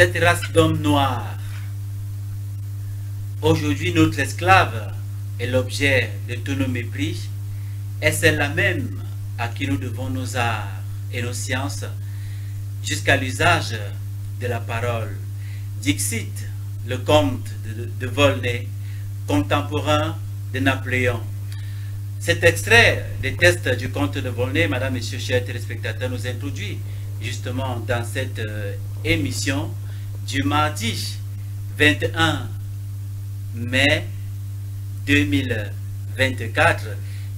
cette race d'hommes noirs, aujourd'hui notre esclave est l'objet de tous nos mépris, et c'est la même à qui nous devons nos arts et nos sciences, jusqu'à l'usage de la parole. Dixit, le comte de Volney, contemporain de Napoléon. Cet extrait des textes du comte de Volney, madame, messieurs, chers téléspectateurs, nous introduit justement dans cette émission du mardi 21 mai 2024.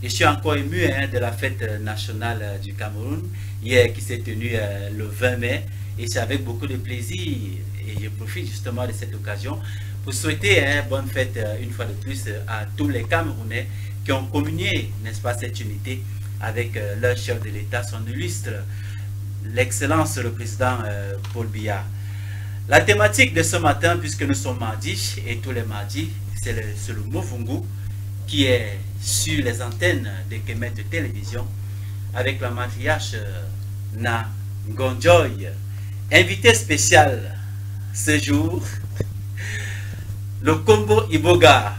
Je suis encore ému de la fête nationale du Cameroun, hier qui s'est tenue le 20 mai, et c'est avec beaucoup de plaisir, et je profite justement de cette occasion pour souhaiter bonne fête une fois de plus à tous les Camerounais qui ont communié, n'est-ce pas, cette unité avec leur chef de l'État, son illustre, l'excellence, le président Paul Biya. La thématique de ce matin, puisque nous sommes mardi, et tous les mardis, c'est le Muvungu, qui est sur les antennes de Kemet Télévision, avec la matriarche Na Ngonjoy. Invité spécial ce jour, le Kombo Iboga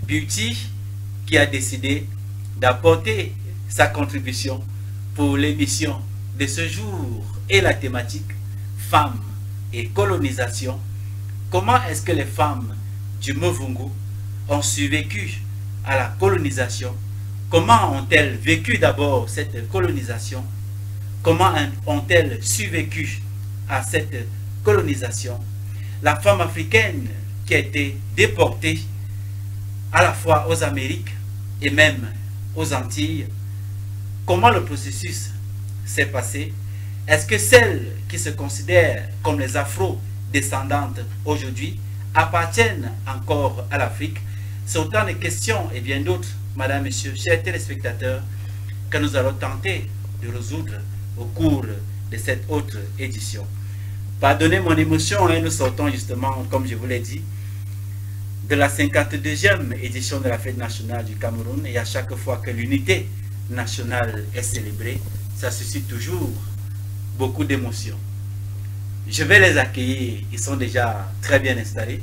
Beauty, qui a décidé d'apporter sa contribution pour l'émission de ce jour et la thématique femmes et colonisation. Comment est-ce que les femmes du Muvungu ont survécu à la colonisation? Comment ont-elles vécu d'abord cette colonisation? Comment ont-elles survécu à cette colonisation? La femme africaine qui a été déportée à la fois aux Amériques et même aux Antilles, comment le processus s'est passé? Est-ce que celles qui se considèrent comme les afro-descendantes aujourd'hui appartiennent encore à l'Afrique? C'est autant de questions et bien d'autres, madame, messieurs, chers téléspectateurs, que nous allons tenter de résoudre au cours de cette autre édition. Pardonnez mon émotion, nous sortons justement, comme je vous l'ai dit, de la 52e édition de la fête nationale du Cameroun, et à chaque fois que l'unité nationale est célébrée, ça suscite toujours beaucoup d'émotions. Je vais les accueillir, ils sont déjà très bien installés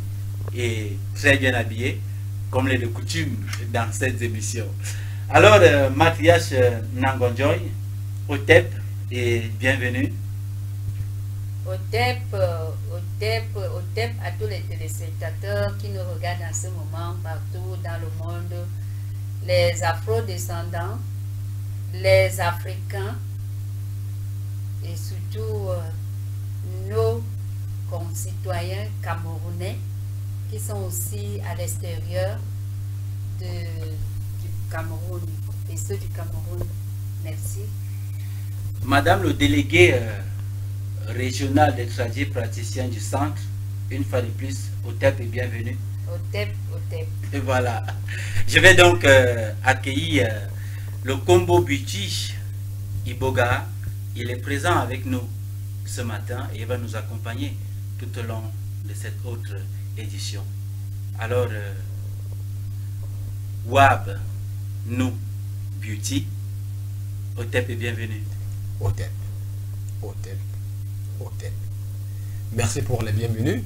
et très bien habillés, comme les de coutume dans cette émission. Alors, matriarche Nangonjoy, Otep, et bienvenue. Otep à tous les téléspectateurs qui nous regardent en ce moment partout dans le monde, les afro-descendants, les Africains et surtout nos concitoyens camerounais qui sont aussi à l'extérieur du Cameroun et ceux du Cameroun. Merci. Madame le délégué régional des tradis praticiens du centre, une fois de plus, Otep et bienvenue. Otep. Et voilà. Je vais donc accueillir le Kombo Beauty Iboga. Il est présent avec nous ce matin et il va nous accompagner tout au long de cette autre édition. Alors, Wab Nou Beauty, Otep et bienvenue. Otep. Merci pour les bienvenus.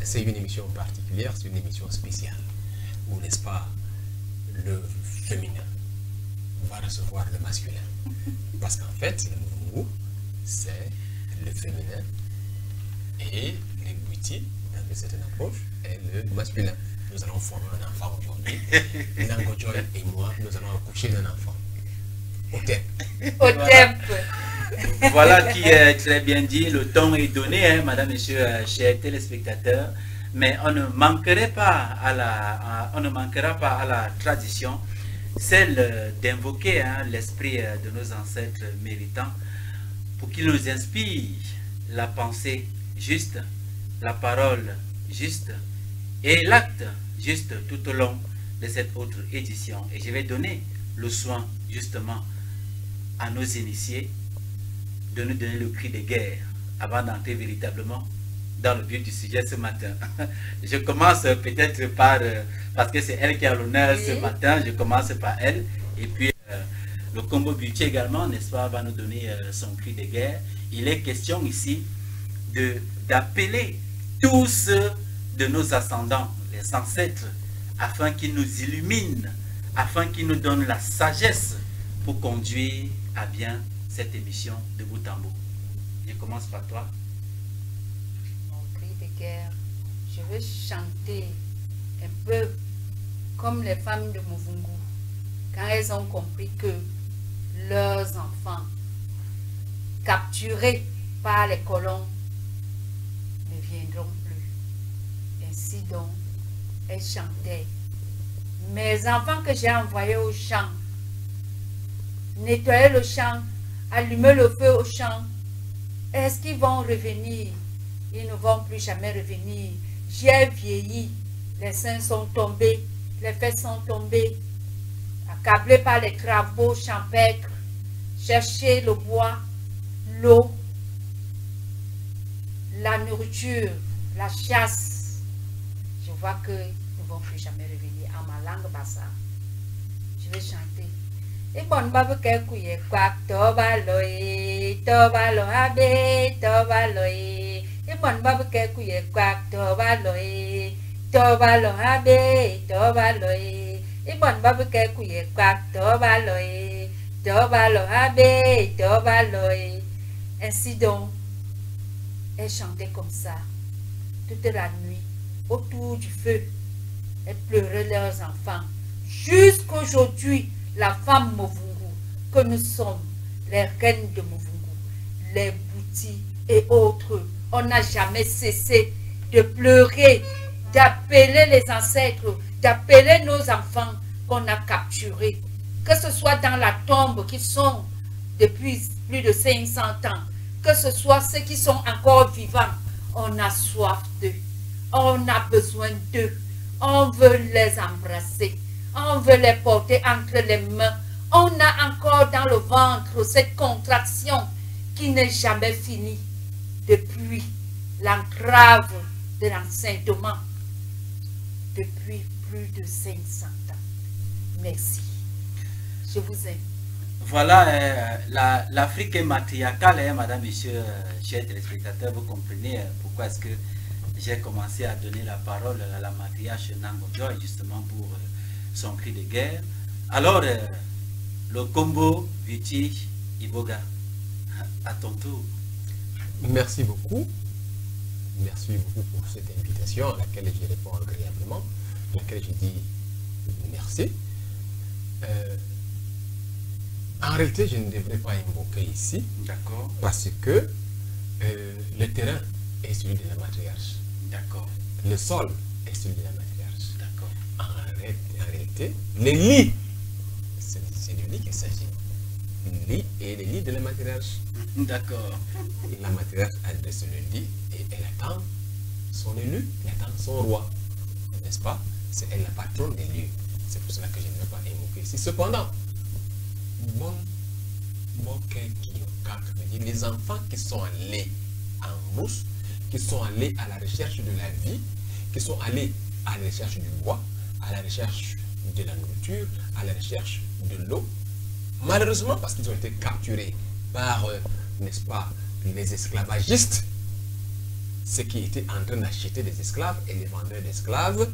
C'est une émission particulière, c'est une émission spéciale où, n'est-ce pas, le féminin va recevoir le masculin. Parce qu'en fait, le Muvungu, c'est le féminin et les beauty, dans une certaine approche, est le masculin. Nous allons former un enfant aujourd'hui. Nangojoy et moi, nous allons accoucher d'un enfant. Otep. Voilà qui est très bien dit, le ton est donné, madame, messieurs, chers téléspectateurs, mais on ne manquerait pas à la tradition, celle d'invoquer l'esprit de nos ancêtres méritants pour qu'ils nous inspirent la pensée juste, la parole juste et l'acte juste tout au long de cette autre édition. Et je vais donner le soin justement à nos initiés de nous donner le cri de guerre avant d'entrer véritablement dans le vif du sujet ce matin. Je commence peut-être par, parce que c'est elle qui a l'honneur ce matin, je commence par elle, et puis le Kombo Beauty également, n'est-ce pas, va nous donner son cri de guerre. Il est question ici d'appeler tous ceux de nos ascendants, les ancêtres, afin qu'ils nous illuminent, afin qu'ils nous donnent la sagesse pour conduire à bien cette émission de bout en bout. Je commence par toi. Mon cri de guerre, je veux chanter un peu comme les femmes de Muvungu, quand elles ont compris que leurs enfants, capturés par les colons, ne viendront plus. Ainsi donc, elles chantaient. Mes enfants que j'ai envoyés au champ, nettoyer le champ, allumer le feu au champ, est-ce qu'ils vont revenir? Ils ne vont plus jamais revenir. J'ai vieilli, les seins sont tombés, les fesses sont tombées, accablés par les travaux champêtres, chercher le bois, l'eau, la nourriture, la chasse. Je vois qu'ils ne vont plus jamais revenir en ma langue bassa. Je vais chanter. Et bon, babu kekuye kwak tobaloe, tobalo abe, tobaloe. Et bon, babu kekuye kwak tobaloe, tobalo abe, tobaloe. Et bon, babu kekuye kwak tobaloe, tobalo abe, tobaloe. Ainsi donc, elles chantaient comme ça, toute la nuit, autour du feu. Elles pleuraient leurs enfants. Jusqu'aujourd'hui, la femme Muvungu, que nous sommes, les reines de Muvungu, les Bouti et autres, on n'a jamais cessé de pleurer, d'appeler les ancêtres, d'appeler nos enfants qu'on a capturés. Que ce soit dans la tombe qui sont depuis plus de 500 ans, que ce soit ceux qui sont encore vivants, on a soif d'eux, on a besoin d'eux, on veut les embrasser. On veut les porter entre les mains. On a encore dans le ventre cette contraction qui n'est jamais finie depuis l'entrave de l'enseignement, depuis plus de 500 ans. Merci. Je vous aime. Voilà, l'Afrique est matriarcale, hein, madame, monsieur, chers téléspectateurs, vous comprenez pourquoi est-ce que j'ai commencé à donner la parole à la matriarche Nango Joy, justement pour son cri de guerre. Alors, le combo Viti Iboga, à ton tour. Merci beaucoup. Merci beaucoup pour cette invitation à laquelle je réponds agréablement, à laquelle je dis merci. En réalité, je ne devrais pas invoquer ici, d'accord, parce que le terrain est celui de la matriarche. D'accord. Le sol est celui de la matriarche. D'accord. En réalité, les lits, c'est du lit qu'il s'agit. Le lit et les lits de la matriarche. D'accord. La matriarche adresse le lit et elle attend son élu, elle attend son roi. N'est-ce pas? C'est elle la patronne des lieux. C'est pour cela que je ne vais pas invoquer ici. Cependant, les enfants qui sont allés en brousse, qui sont allés à la recherche de la vie, qui sont allés à la recherche du bois, à la recherche de la nourriture, à la recherche de l'eau, malheureusement parce qu'ils ont été capturés par, n'est-ce pas, les esclavagistes, ceux qui étaient en train d'acheter des esclaves et les vendeurs d'esclaves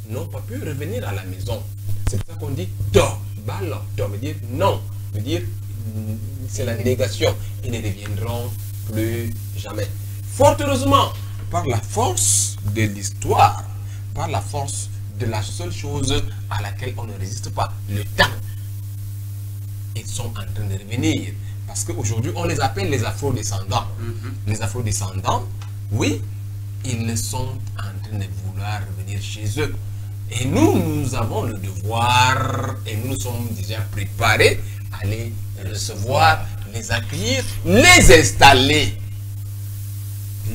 n'ont pas pu revenir à la maison. C'est pour ça qu'on dit do, balo, do veut dire non, veut dire c'est la négation. Ils ne reviendront plus jamais. Fort heureusement, par la force de l'histoire, par la force de la seule chose à laquelle on ne résiste pas, le temps, ils sont en train de revenir. Parce qu'aujourd'hui, on les appelle les afro-descendants. Les afro-descendants, oui, ils sont en train de vouloir revenir chez eux. Et nous avons le devoir, et nous nous sommes déjà préparés à les recevoir, les accueillir, les installer.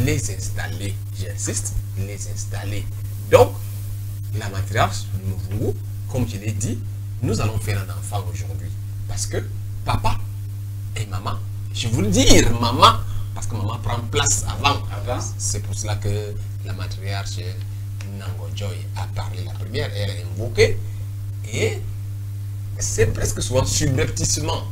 Les installer, j'insiste, les installer. Donc, la matriarche de Muvungu, comme je l'ai dit, nous allons faire un enfant aujourd'hui. Parce que papa et maman, je veux le dire, maman, parce que maman prend place avant. C'est pour cela que la matriarche Nango Joy a parlé la première, elle a invoqué. Et c'est presque souvent subrepticement,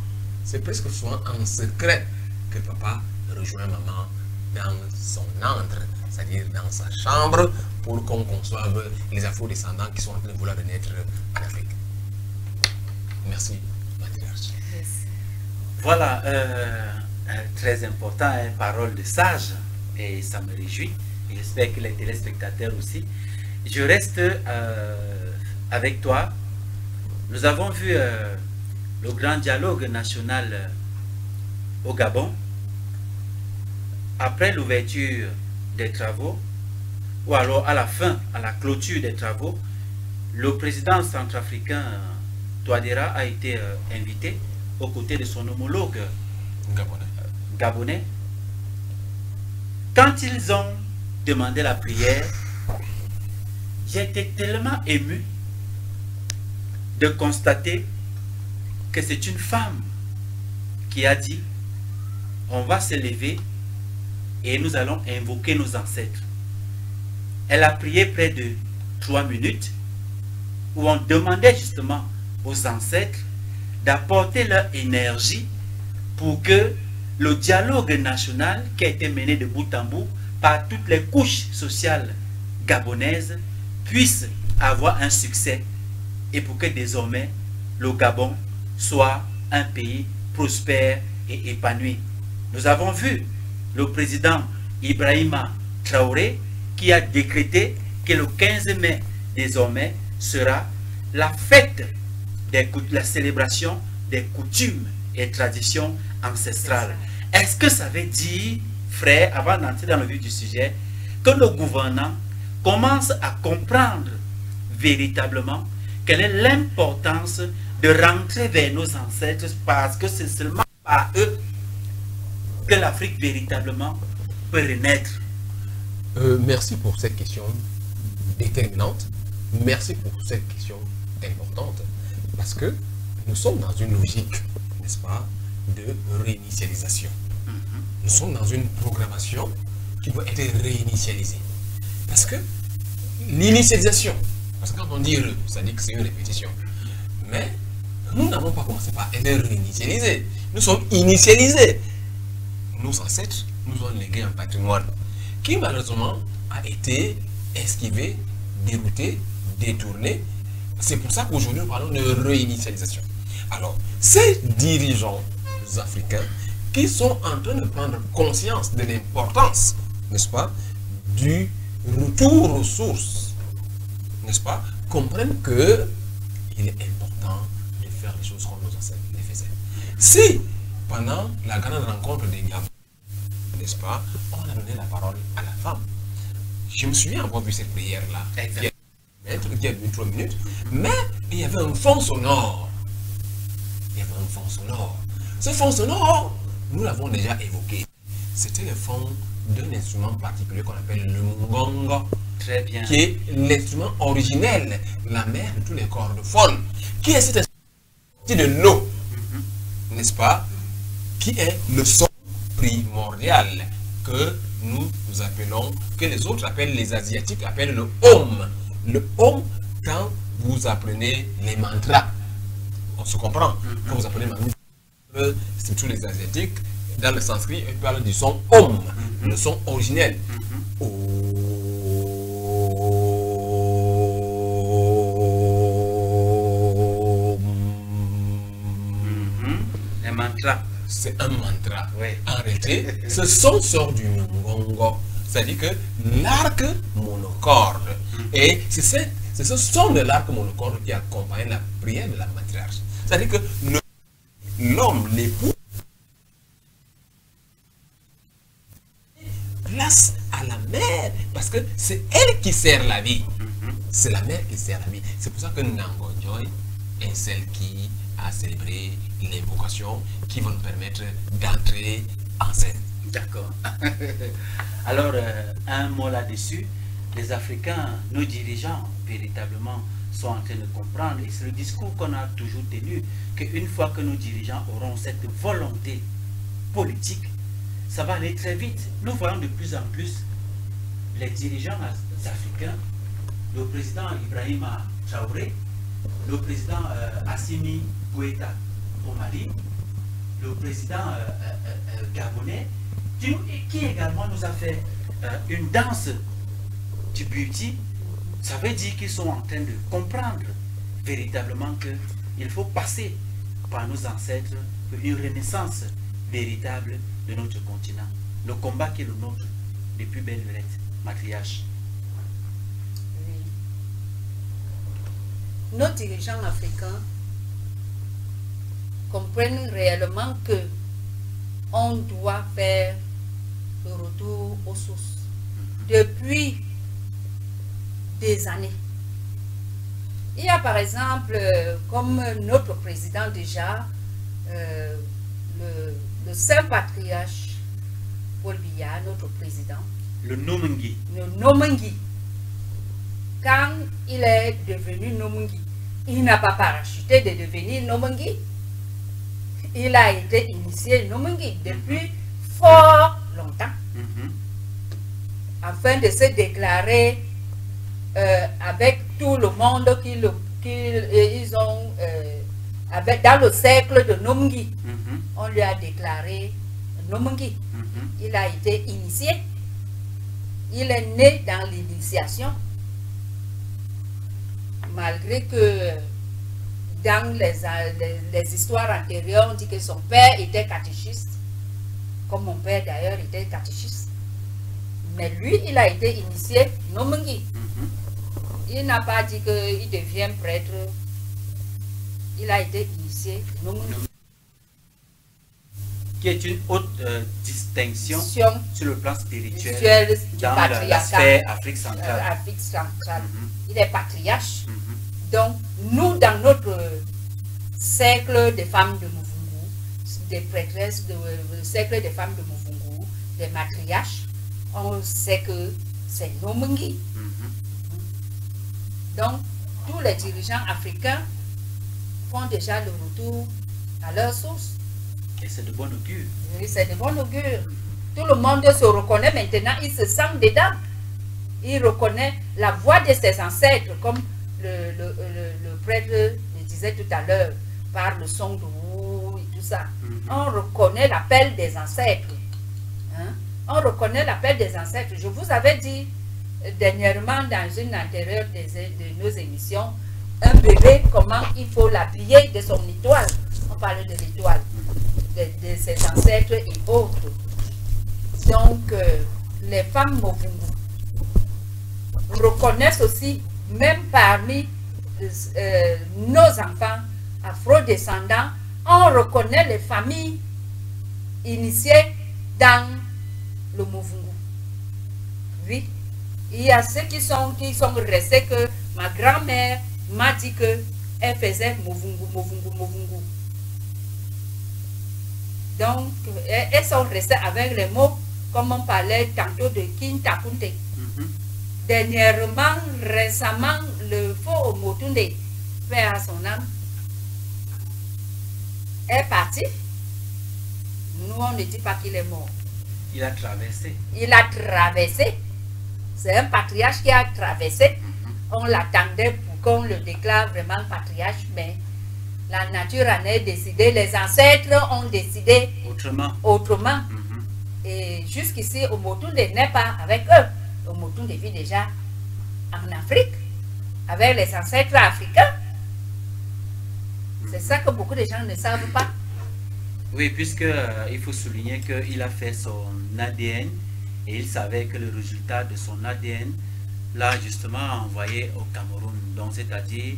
c'est presque souvent en secret que papa rejoint maman dans son antre, c'est-à-dire dans sa chambre, pour qu'on conçoive les afro-descendants qui sont en train de vouloir naître en Afrique. Merci, matriarche. Voilà, très important, hein, parole de sage, et ça me réjouit. J'espère que les téléspectateurs aussi. Je reste avec toi. Nous avons vu le grand dialogue national au Gabon. Après l'ouverture des travaux, ou alors à la fin, à la clôture des travaux, le président centrafricain Touadéra a été invité aux côtés de son homologue gabonais. Quand ils ont demandé la prière, j'ai été tellement ému de constater que c'est une femme qui a dit: on va se lever et nous allons invoquer nos ancêtres. Elle a prié près de 3 minutes où on demandait justement aux ancêtres d'apporter leur énergie pour que le dialogue national qui a été mené de bout en bout par toutes les couches sociales gabonaises puisse avoir un succès et pour que désormais le Gabon soit un pays prospère et épanoui. Nous avons vu le président Ibrahima Traoré qui a décrété que le 15 mai désormais sera la fête la célébration des coutumes et traditions ancestrales. Est-ce que ça veut dire, frère, avant d'entrer dans le vif du sujet, que nos gouvernants commencent à comprendre véritablement quelle est l'importance de rentrer vers nos ancêtres, parce que c'est seulement par eux que l'Afrique véritablement peut renaître? Merci pour cette question déterminante. Merci pour cette question importante. Parce que nous sommes dans une logique, n'est-ce pas, de réinitialisation. Nous sommes dans une programmation qui doit être réinitialisée. Parce que l'initialisation, parce que quand on dit ça dit que c'est une répétition. Mais nous n'avons pas commencé par être réinitialisés. Nous sommes initialisés. Nos ancêtres nous ont légué un patrimoine qui malheureusement a été esquivé, dérouté, détourné. C'est pour ça qu'aujourd'hui nous parlons de réinitialisation. Alors, ces dirigeants africains qui sont en train de prendre conscience de l'importance, n'est-ce pas, du retour aux sources, n'est-ce pas, comprennent que il est important de faire les choses comme nos ancêtres les faisaient. Si, pendant la grande rencontre des Gabon, n'est-ce pas, on a donné la parole à la femme. Je me souviens avoir vu cette prière-là, qui a duré 3 minutes, mais il y avait un fond sonore. Il y avait un fond sonore. Ce fond sonore, nous l'avons déjà évoqué. C'était le fond d'un instrument particulier qu'on appelle le mungongo. Très bien. Qui est l'instrument originel, la mère de tous les cordophones, qui est cet instrument de l'eau, n'est-ce pas, qui est le son primordial que nous appelons, que les autres appellent, les asiatiques appellent le Om. Le Om, quand vous apprenez les mantras, on se comprend, quand vous apprenez les mantras, c'est tous les asiatiques, dans le sanskrit, ils parlent du son Om, le son originel. Un mantra. C'est un mantra. Oui. En réalité, ce son sort du mungongo, c'est-à-dire que l'arc monocorde. Et c'est ce son de l'arc monocorde qui accompagne la prière de la matriarche. C'est-à-dire que l'homme, l'époux, place à la mère, parce que c'est elle qui sert la vie. C'est la mère qui sert la vie. C'est pour ça que Nangonjoy est celle qui a célébré l'invocation qui va nous permettre d'entrer en scène. D'accord. Alors, un mot là-dessus. Les Africains, nos dirigeants, véritablement, sont en train de comprendre, et c'est le discours qu'on a toujours tenu, qu'une fois que nos dirigeants auront cette volonté politique, ça va aller très vite. Nous voyons de plus en plus les dirigeants africains, le président Ibrahima Traoré, le président Assimi Goïta au Mali, le président gabonais, qui également nous a fait une danse du beauty. Ça veut dire qu'ils sont en train de comprendre véritablement qu'il faut passer par nos ancêtres pour une renaissance véritable de notre continent. Le combat qui est le nôtre depuis belle lurette, matriarche. Oui. Nos dirigeants africains comprennent réellement que on doit faire le retour aux sources. Depuis des années. Il y a par exemple, comme notre président déjà, le Saint Patriarche Paul Biya, notre président, le Nomengi. Le Nomengi. Quand il est devenu Nomengi, il n'a pas parachuté de devenir Nomengi. Il a été initié Nomengi depuis fort longtemps, afin de se déclarer avec tout le monde qu'ils ont, dans le cercle de Nomengi. On lui a déclaré Nomengi. Il a été initié. Il est né dans l'initiation. Malgré que dans les histoires antérieures, on dit que son père était catéchiste. Comme mon père d'ailleurs était catéchiste. Mais lui, il a été initié Nomengi. Il n'a pas dit qu'il devient prêtre. Il a été initié Nomengi. Qui est une haute distinction sur le plan spirituel dans la sphère Afrique centrale. Il est patriarche. Donc, nous, dans notre cercle des femmes de Muvungu, des prêtresses, le cercle des femmes de Muvungu, des matriarches, on sait que c'est Nomengi. Donc, tous les dirigeants africains font déjà le retour à leur source. Et c'est de bon augure. Oui, c'est de bon augure. Tout le monde se reconnaît maintenant, il se sent dedans. Il reconnaît la voix de ses ancêtres, comme le prêtre le disait tout à l'heure, par le son de roue et tout ça. On reconnaît l'appel des ancêtres. Hein? On reconnaît l'appel des ancêtres. Je vous avais dit dernièrement dans une antérieure de nos émissions, un bébé, comment il faut l'habiller de son étoile. On parle de l'étoile, de ses ancêtres et autres. Donc, les femmes Muvungu reconnaissent aussi, même parmi nos enfants afro-descendants, on reconnaît les familles initiées dans le Muvungu. Oui, il y a ceux qui sont restés que ma grand-mère m'a dit qu'elle faisait Muvungu. Donc, elles sont restées avec les mots, comme on parlait tantôt de Kintakunte. Dernièrement, récemment, le faux Omotunde, père à son âme, est parti. Nous, on ne dit pas qu'il est mort. Il a traversé. Il a traversé. C'est un patriarche qui a traversé. On l'attendait pour qu'on le déclare vraiment patriarche, mais la nature en est décidée. Les ancêtres ont décidé autrement. Et jusqu'ici, Omotunde n'est pas avec eux. Omotunde vit déjà en Afrique, avec les ancêtres africains. C'est ça que beaucoup de gens ne savent pas. Oui, puisque il faut souligner qu'il a fait son ADN et il savait que le résultat de son ADN l'a justement envoyé au Cameroun. Donc, c'est-à-dire,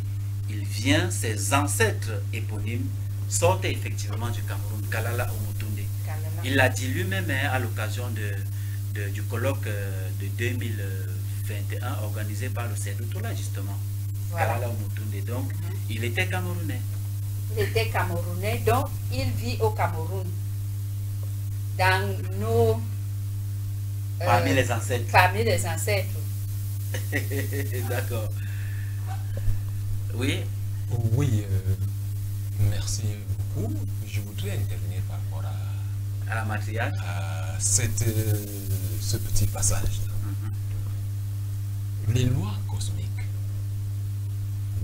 ses ancêtres éponymes sortent effectivement du Cameroun, Kalala Omotunde. Il l'a dit lui-même à l'occasion du colloque de 2021 organisé par le CEDOTOLA justement. Voilà. Kalala Omotunde. Donc, il était camerounais. Il était camerounais, donc il vit au Cameroun. Dans nos... parmi les ancêtres. Parmi les ancêtres. D'accord. Oui. Oui, merci beaucoup. Je voudrais intervenir par rapport à la matriarche. À ce petit passage. Les lois cosmiques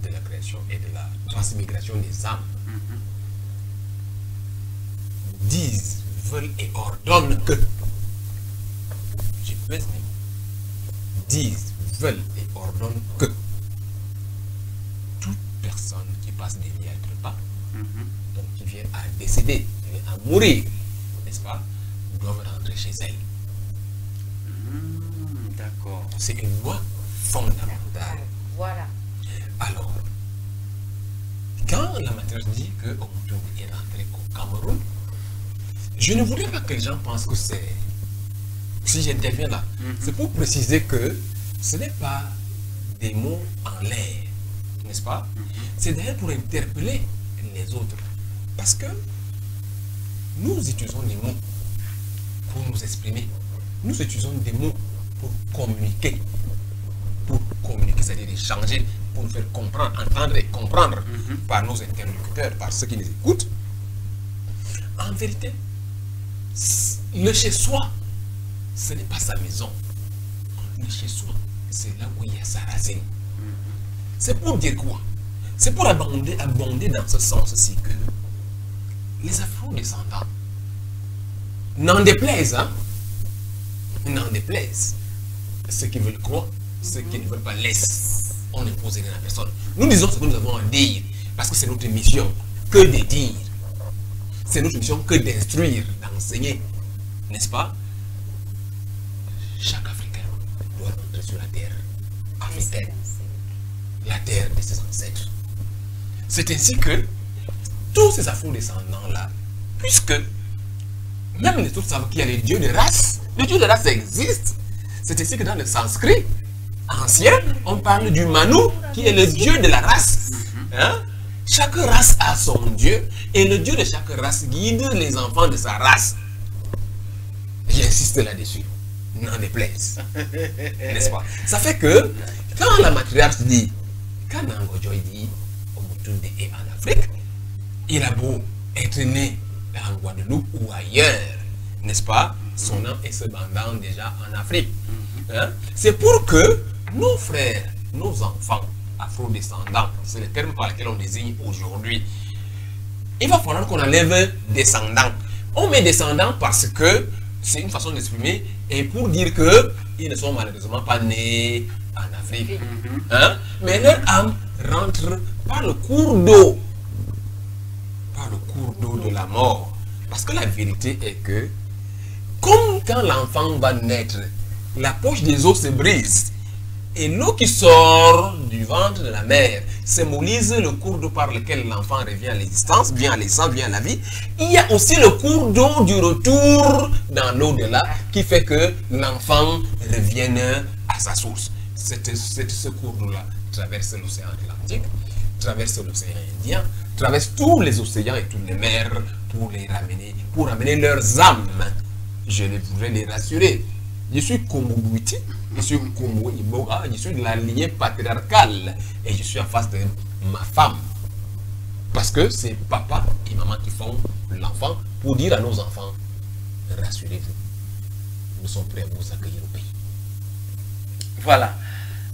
de la création et de la transmigration des âmes disent, veulent et ordonnent que Besni disent, veulent et ordonnent que toute personne qui passe des nuits à être pas, donc qui vient à décéder, qui vient à mourir, n'est-ce pas, doivent rentrer chez elle. D'accord. C'est une loi fondamentale. Voilà. Alors, quand la matière dit que Omoto est rentré au Cameroun, je ne voudrais pas que les gens pensent que c'est... Si j'interviens là, c'est pour préciser que ce n'est pas des mots en l'air, n'est-ce pas? C'est d'ailleurs pour interpeller les autres. Parce que nous utilisons des mots pour nous exprimer. Nous utilisons des mots pour communiquer. Pour communiquer, c'est-à-dire échanger, pour nous faire comprendre, entendre et comprendre par nos interlocuteurs, par ceux qui nous écoutent. En vérité, le chez-soi, ce n'est pas sa maison. Le chez-soi, c'est là où il y a sa racine. C'est pour dire quoi? C'est pour abonder dans ce sens-ci que les afro-descendants, n'en déplaisent, hein? N'en déplaisent. Ceux qui veulent croire, ceux qui ne veulent pas laissent. On n'impose rien à personne. Nous disons ce que nous avons à dire, parce que c'est notre mission que de dire. C'est notre mission que d'instruire, d'enseigner. N'est-ce pas? Chaque Africain doit entrer sur la terre africaine, la terre de ses ancêtres. C'est ainsi que tous ces afro-descendants-là, puisque même les autres savent qu'il y a les dieux de race, les dieux de race existent. C'est ainsi que dans le sanskrit ancien, on parle du Manu, qui est le dieu de la race. Hein? Chaque race a son dieu, et le dieu de chaque race guide les enfants de sa race. J'insiste là-dessus. N'en déplaise. N'est-ce pas? Ça fait que, quand la matriarche dit, quand Nango Joy dit, Omotunde est en Afrique, il a beau être né en Guadeloupe ou ailleurs, n'est-ce pas? Son nom est cependant déjà en Afrique. Hein? C'est pour que nos frères, nos enfants afro-descendants, c'est le terme par lequel on désigne aujourd'hui, il va falloir qu'on enlève descendants. On met descendants parce que c'est une façon d'exprimer et pour dire qu'ils ne sont malheureusement pas nés en Afrique. Hein? Mais leur âme rentre par le cours d'eau. Par le cours d'eau de la mort. Parce que la vérité est que, comme quand l'enfant va naître, la poche des os se brise. Et l'eau qui sort du ventre de la mère symbolise le cours d'eau par lequel l'enfant revient à l'existence, vient à l'essence, vient à la vie. Il y a aussi le cours d'eau du retour dans l'au-delà qui fait que l'enfant revienne à sa source. Ce cours d'eau-là traverse l'océan Atlantique, traverse l'océan Indien, traverse tous les océans et toutes les mers pour les ramener, pour ramener leurs âmes. Je voudrais les rassurer. Je suis Komoubuiti, je suis Komo Iboga, je suis de la lignée patriarcale et je suis en face de ma femme. Parce que c'est papa et maman qui font l'enfant pour dire à nos enfants, rassurez-vous, nous sommes prêts à vous accueillir au pays. Voilà.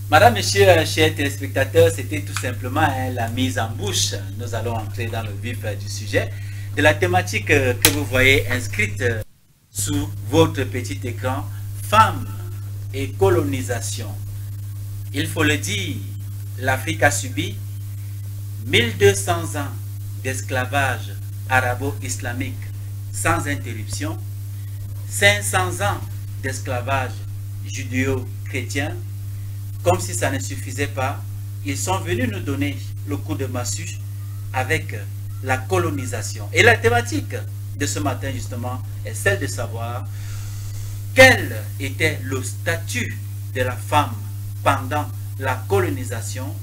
Madame, Monsieur, chers téléspectateurs, c'était tout simplement la mise en bouche. Nous allons entrer dans le vif du sujet, de la thématique que vous voyez inscrite sous votre petit écran, femmes et colonisation. Il faut le dire, l'Afrique a subi 1200 ans d'esclavage arabo-islamique sans interruption, 500 ans d'esclavage judéo-chrétien. Comme si ça ne suffisait pas, ils sont venus nous donner le coup de massue avec la colonisation. Et la thématique de ce matin, justement, est celle de savoir quel était le statut de la femme pendant la colonisation,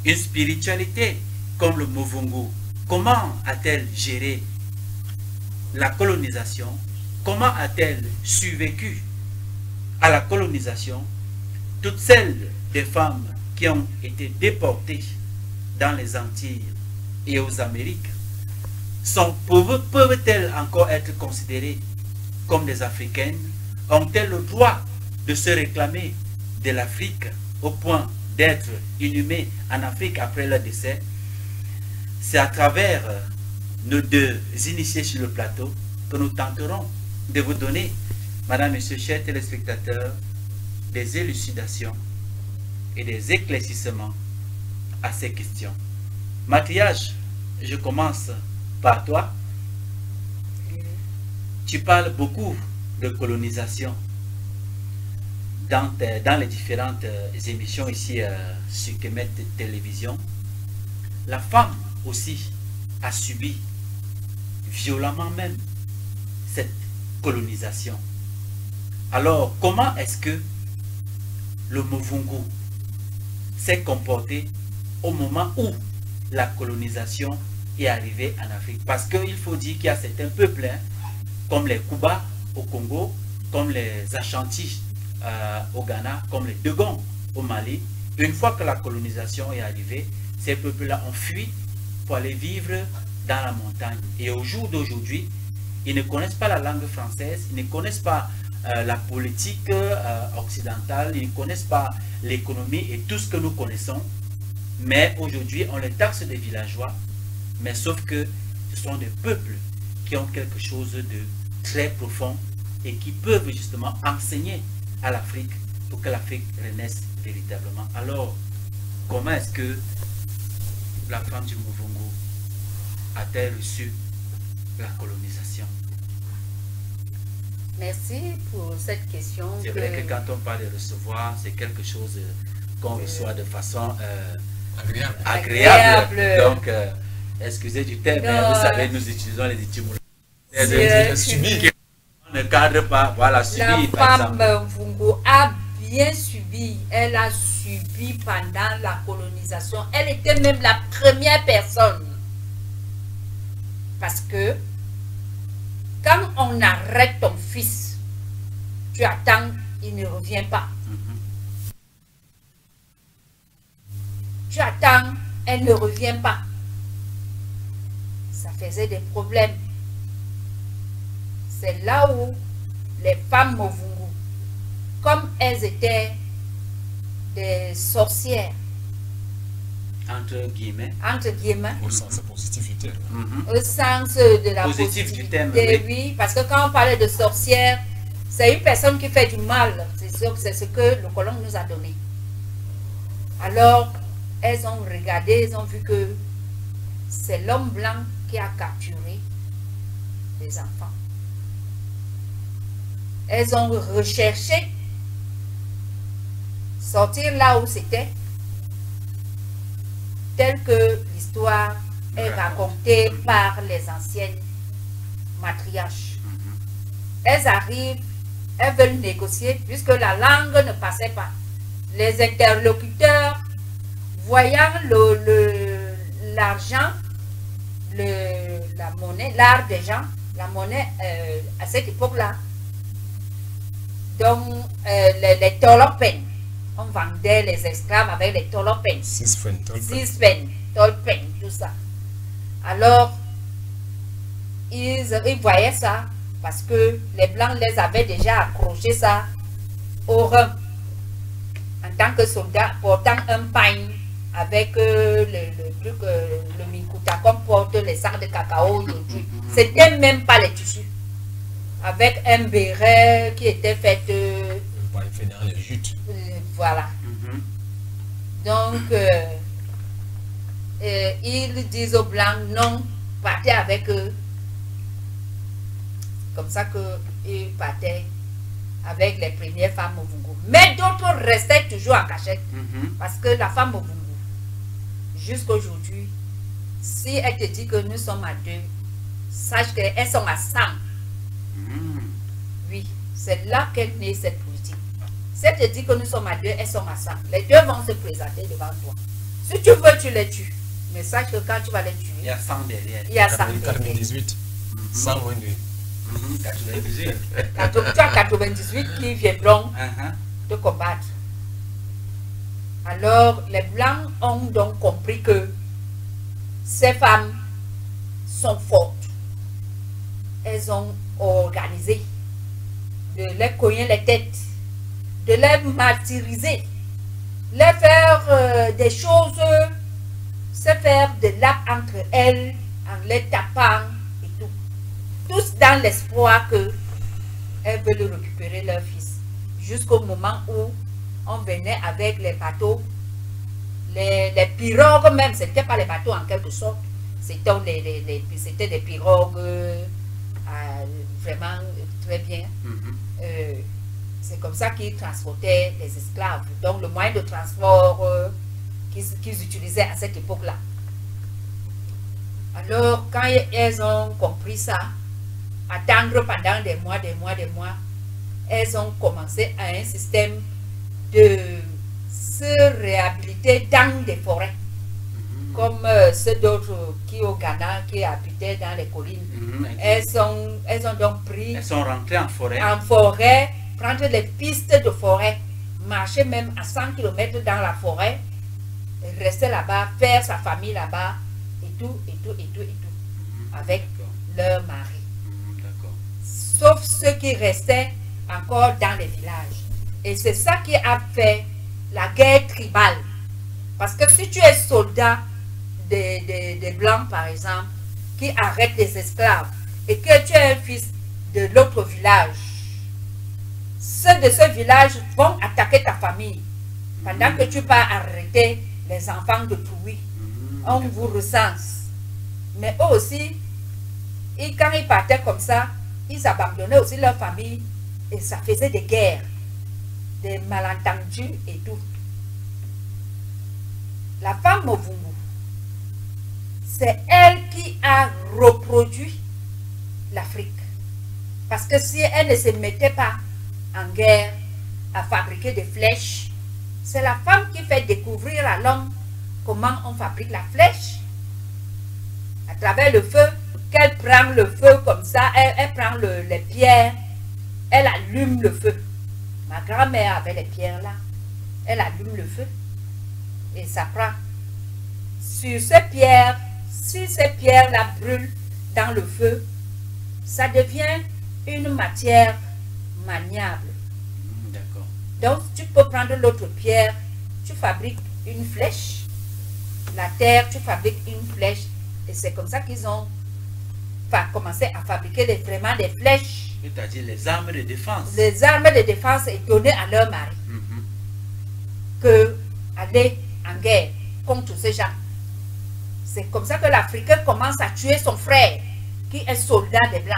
une spiritualité comme le Muvungu. Comment a-t-elle géré la colonisation? Comment a-t-elle survécu à la colonisation? Toutes celles des femmes qui ont été déportées dans les Antilles et aux Amériques peuvent-elles encore être considérées comme des Africaines? Ont-elles le droit de se réclamer de l'Afrique au point d'être inhumées en Afrique après leur décès? C'est à travers nos deux initiés sur le plateau que nous tenterons de vous donner, Madame, Monsieur, chers téléspectateurs, des élucidations et des éclaircissements à ces questions. Mathias, je commence par toi. Tu parles beaucoup de colonisation dans les différentes émissions ici sur Kemet Télévision. La femme aussi a subi violemment même cette colonisation. Alors, comment est-ce que le Muvungu s'est comporté au moment où la colonisation est arrivée en Afrique? Parce qu'il faut dire qu'il y a certains peuples, comme les Kuba au Congo, comme les Ashanti au Ghana, comme les Dogons au Mali. Une fois que la colonisation est arrivée, ces peuples-là ont fui pour aller vivre dans la montagne. Et au jour d'aujourd'hui, ils ne connaissent pas la langue française, ils ne connaissent pas la politique occidentale, ils ne connaissent pas l'économie et tout ce que nous connaissons. Mais aujourd'hui, on les taxe des villageois, mais sauf que ce sont des peuples qui ont quelque chose de très profond et qui peuvent justement enseigner à l'Afrique pour que l'Afrique renaisse véritablement. Alors, comment est-ce que la femme du Muvungu a-t-elle reçu la colonisation? Merci pour cette question. C'est vrai que quand on parle de recevoir, c'est quelque chose qu'on reçoit de façon agréable. Donc, excusez du terme, mais vous savez, nous utilisons les étymologies. Subi, ne cadre pas, voilà, subi, par exemple. La femme Muvungu a bien subi, elle a subi pendant la colonisation. Elle était même la première personne. Parce que quand on arrête ton fils, tu attends, il ne revient pas. Tu attends, elle ne revient pas. Ça faisait des problèmes. C'est là où les femmes Muvungu, comme elles étaient des sorcières, entre guillemets, au sens positif du terme. Au sens de la positif du terme, oui, parce que quand on parlait de sorcière, c'est une personne qui fait du mal. C'est ce que le colon nous a donné. Alors, elles ont regardé, elles ont vu que c'est l'homme blanc qui a capturé les enfants. Elles ont recherché sortir là où c'était, tel que l'histoire est racontée par les anciennes matriarches. Elles arrivent, elles veulent négocier puisque la langue ne passait pas. Les interlocuteurs, voyant l'argent, la monnaie, l'art des gens, la monnaie à cette époque-là, donc les tolopènes, on vendait les esclaves avec les tolopènes. 6 francs, tolopènes, tout ça. Alors, ils voyaient ça parce que les Blancs les avaient déjà accroché ça au rein. En tant que soldat, portant un pain avec le minkuta comme porte les sacs de cacao aujourd'hui. C'était même pas les tissus. Avec un béret qui était fait dans les jutes. Voilà. Donc, ils disent aux Blancs, non, partez avec eux. Comme ça qu'ils partaient avec les premières femmes Muvungu. Mais d'autres restaient toujours en cachette. Parce que la femme Muvungu, jusqu'à aujourd'hui, si elle te dit que nous sommes à 2, sache qu'elles sont à 100. Oui, c'est là qu'est née cette politique. Si elle te dit que nous sommes à 2, elles sont à 100. Les deux vont se présenter devant toi. Si tu veux, tu les tues. Mais sache que quand tu vas les tuer, il y a 100 derrière. Il y a 100 derrière. 98. 100 moins 2. 98. Tu as 98 qui viendront te combattre. Alors, les Blancs ont donc compris que ces femmes sont fortes. Elles ont organisé de les cogner les têtes, de les martyriser, les faire des choses, se faire de l'acte entre elles en les tapant et tout. Tous dans l'espoir qu'elles veulent récupérer leur fils. Jusqu'au moment où on venait avec les bateaux, les pirogues même, c'était pas les bateaux en quelque sorte, c'était des pirogues vraiment très bien. C'est comme ça qu'ils transportaient les esclaves. Donc le moyen de transport qu'ils utilisaient à cette époque-là. Alors quand elles ont compris ça, attendre pendant des mois, elles ont commencé à un système de se réhabiliter dans des forêts. Comme ceux d'autres qui au Ghana, qui habitaient dans les collines. Elles ont donc pris... Elles sont rentrées en forêt. En forêt, prendre les pistes de forêt, marcher même à 100 km dans la forêt, rester là-bas, faire sa famille là-bas, et tout, avec leur mari. Sauf ceux qui restaient encore dans les villages. Et c'est ça qui a fait la guerre tribale. Parce que si tu es soldat des Blancs, par exemple, qui arrêtent les esclaves, et que tu es un fils de l'autre village, ceux de ce village vont attaquer ta famille pendant que tu pars arrêter les enfants de Trouy. On vous recense. Mais eux aussi, quand ils partaient comme ça, ils abandonnaient aussi leur famille et ça faisait des guerres, des malentendus et tout. La femme Movungu, c'est elle qui a reproduit l'Afrique. Parce que si elle ne se mettait pas en guerre à fabriquer des flèches, c'est la femme qui fait découvrir à l'homme comment on fabrique la flèche. À travers le feu, qu'elle prend le feu comme ça, elle prend les pierres, elle allume le feu. Ma grand-mère avait les pierres là, elle allume le feu et ça prend. Sur ces pierres, si ces pierres-là brûlent dans le feu, ça devient une matière maniable. D'accord. Donc, tu peux prendre l'autre pierre, tu fabriques une flèche. La terre, tu fabriques une flèche. Et c'est comme ça qu'ils ont commencé à fabriquer vraiment des flèches. C'est-à-dire les armes de défense. Les armes de défense et donner à leur mari. Que aller en guerre contre ces gens. C'est comme ça que l'Africain commence à tuer son frère, qui est soldat des Blancs.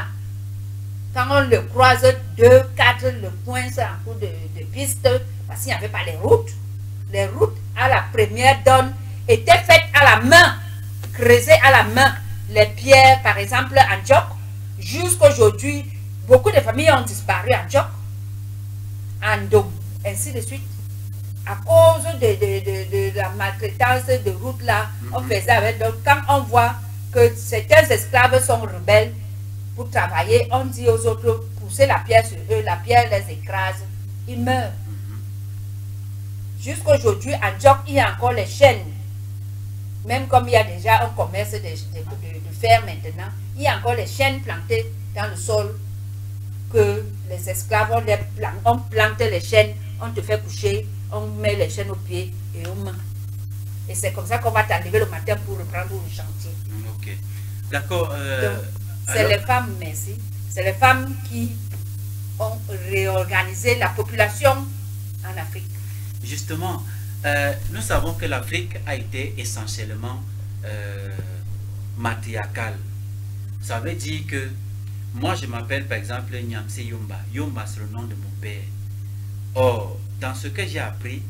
Quand on le croise 2, 4, le coince en coup de piste, parce qu'il n'y avait pas les routes. Les routes à la première donne étaient faites à la main, creusées à la main. Les pierres, par exemple, en Djok, jusqu'aujourd'hui, beaucoup de familles ont disparu en Djok, en Dom, ainsi de suite. À cause de la maltraitance de route là, on faisait avec. Donc, quand on voit que certains esclaves sont rebelles pour travailler, on dit aux autres, poussez la pierre sur eux, la pierre les écrase, ils meurent. Jusqu'aujourd'hui, en Djok, il y a encore les chaînes. Même comme il y a déjà un commerce de fer maintenant, il y a encore les chaînes plantées dans le sol que les esclaves, on plante les chaînes, on te fait coucher, on met les chaînes aux pieds et aux mains. Et c'est comme ça qu'on va t'enlever le matin pour reprendre le chantier. Ok. D'accord. C'est les femmes, merci. C'est les femmes qui ont réorganisé la population en Afrique. Justement, nous savons que l'Afrique a été essentiellement matriarcale. Ça veut dire que moi, je m'appelle par exemple Nyamse Yomba. Yomba, c'est le nom de mon père. Or, dans ce que j'ai appris,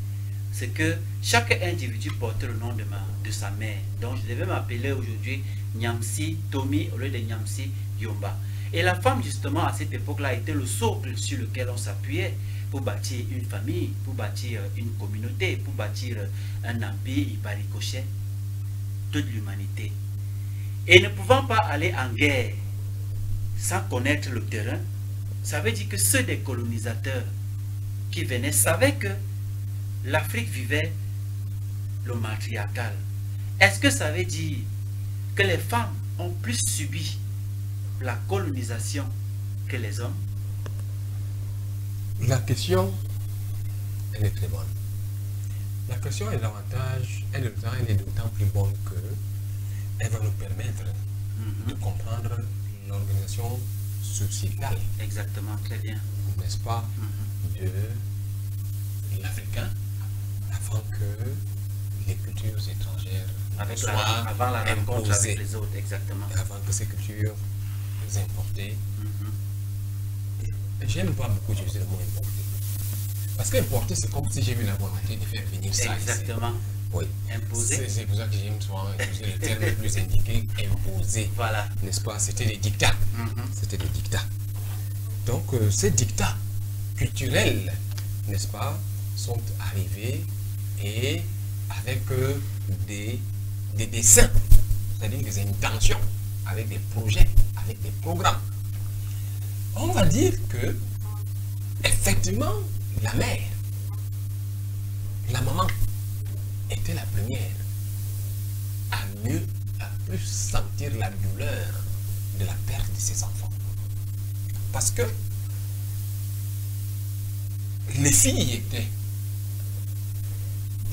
c'est que chaque individu portait le nom de sa mère. Donc, je devais m'appeler aujourd'hui Nyamsi Tomi au lieu de Nyamsi Yomba. Et la femme, justement, à cette époque-là, était le socle sur lequel on s'appuyait pour bâtir une famille, pour bâtir une communauté, pour bâtir un empire et par ricochet toute l'humanité. Et ne pouvant pas aller en guerre sans connaître le terrain, ça veut dire que ceux des colonisateurs qui venaient savaient que l'Afrique vivait le matriarcal. Est-ce que ça veut dire que les femmes ont plus subi la colonisation que les hommes? La question, elle est très bonne. La question est davantage, elle est d'autant plus bonne que elle va nous permettre de comprendre l'organisation sociétale. Exactement, très bien. N'est-ce pas, de l'Africain avant que les cultures étrangères avant la rencontre imposées, avec les autres, exactement. avant que ces cultures importées. J'aime pas beaucoup utiliser le mot importer. Parce qu'importer, c'est comme si j'ai eu la volonté de faire venir ça. Exactement. Ici. Oui. Imposer. C'est pour ça que j'aime souvent utiliser le terme le plus indiqué, imposer. Voilà. N'est-ce pas? C'était des dictats. C'était des dictats. Donc, ces dictats culturels, n'est-ce pas, sont arrivés et avec des dessins, c'est-à-dire des intentions, avec des projets, avec des programmes. On va dire que, effectivement, la mère, la maman, était la première à plus sentir la douleur de la perte de ses enfants. Parce que les filles étaient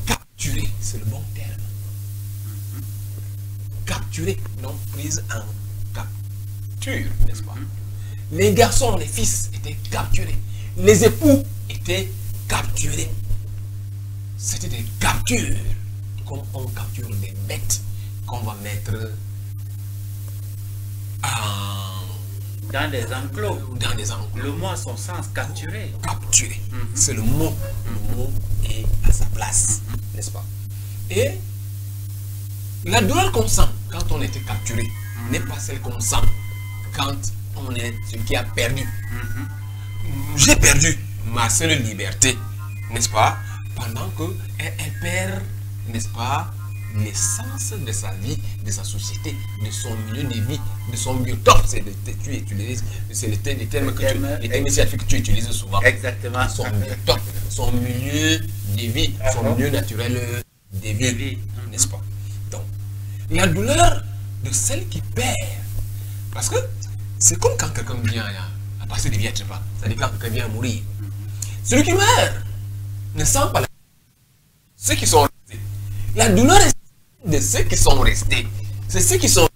capturées, c'est le bon terme. Capturées, non prises en capture, n'est-ce pas? Les garçons, les fils étaient capturés. Les époux étaient capturés. C'était des captures, comme on capture des bêtes qu'on va mettre dans des enclos. Dans des enclos. Le mot a son sens, capturer. Capturer. C'est le mot. Le mot est à sa place, n'est-ce pas? Et la douleur qu'on sent quand on était capturé n'est pas celle qu'on sent quand on est celui qui a perdu. J'ai perdu ma seule liberté, n'est-ce pas? Pendant qu'elle perd, n'est-ce pas, l'essence de sa vie, de sa société, de son milieu de vie, de son biotope. C'est les termes que tu utilises souvent. Exactement. Son biotope, son milieu de vie, son milieu naturel de vie, n'est-ce pas? Donc, la douleur de celle qui perd, parce que c'est comme quand quelqu'un vient à passer des vies, c'est-à-dire quand quelqu'un vient à mourir. Celui qui meurt ne sent pas la... Ceux qui sont restés. La douleur est de ceux qui sont restés. C'est ceux qui sont...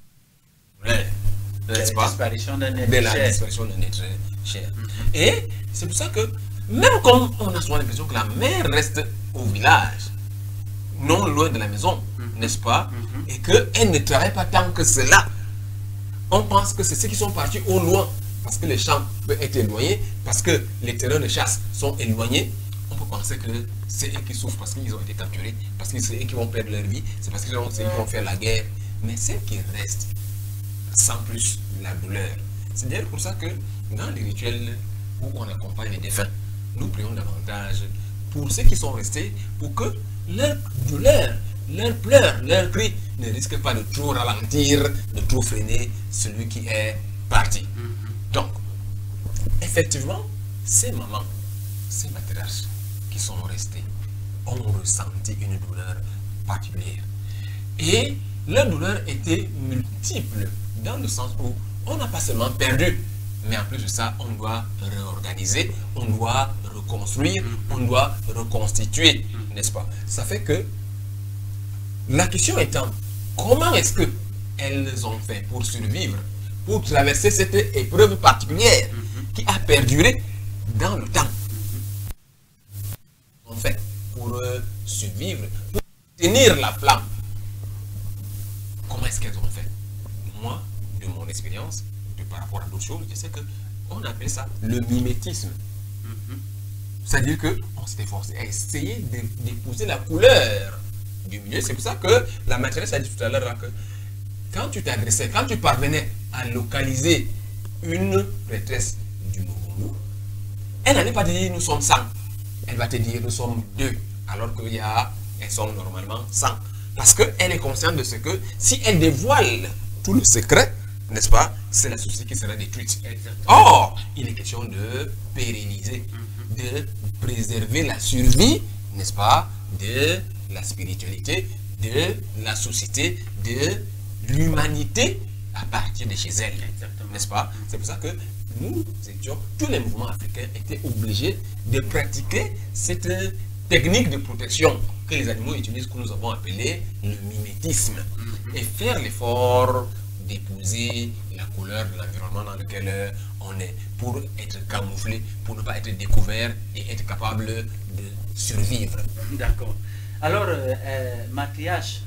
N'est-ce pas? De la disparition d'un être cher. Et c'est pour ça que, même comme on a souvent l'impression que la mère reste au village, non loin de la maison, n'est-ce pas? Et qu'elle ne travaille pas tant que cela. On pense que c'est ceux qui sont partis au loin, parce que les champs peuvent être éloignés, parce que les terrains de chasse sont éloignés. On peut penser que c'est eux qui souffrent parce qu'ils ont été capturés, parce que c'est eux qui vont perdre leur vie, c'est parce que c'est eux qui vont faire la guerre. Mais ceux qui restent sans plus la douleur. C'est d'ailleurs pour ça que dans les rituels où on accompagne les défunts, nous prions davantage pour ceux qui sont restés, pour que leur douleur, leurs pleurs, leurs cris ne risquent pas de trop ralentir, de trop freiner celui qui est parti. Donc, effectivement, ces mamans, ces matriarches qui sont restés ont ressenti une douleur particulière. Et leur douleur était multiple, dans le sens où on n'a pas seulement perdu, mais en plus de ça, on doit réorganiser, on doit reconstruire, on doit reconstituer, n'est-ce pas? Ça fait que la question étant, comment est-ce qu'elles ont fait pour survivre, pour traverser cette épreuve particulière qui a perduré dans le temps? En fait, pour survivre, pour tenir la flamme, comment est-ce qu'elles ont fait? Moi, de mon expérience, par rapport à d'autres choses, je sais qu'on appelle ça le mimétisme. C'est-à-dire qu'on s'était forcé à essayer d'épouser la couleur du milieu. C'est pour ça que la maîtresse a dit tout à l'heure que quand tu t'adressais, quand tu parvenais à localiser une prêtresse du Mourou, elle n'allait pas te dire nous sommes 100. Elle va te dire nous sommes 2, alors qu'elles sont normalement 100. Parce qu'elle est consciente de ce que si elle dévoile tout le secret, n'est-ce pas, c'est la société qui sera détruite. Or, il est question de pérenniser, de préserver la survie, n'est-ce pas, de la spiritualité, de la société, de l'humanité à partir de chez elle, n'est-ce pas? C'est pour ça que nous étions, tous les mouvements africains étaient obligés de pratiquer cette technique de protection que les animaux utilisent, que nous avons appelé le mimétisme, et faire l'effort d'épouser la couleur de l'environnement dans lequel on est, pour être camouflé, pour ne pas être découvert et être capable de survivre. D'accord. Alors, Mathias,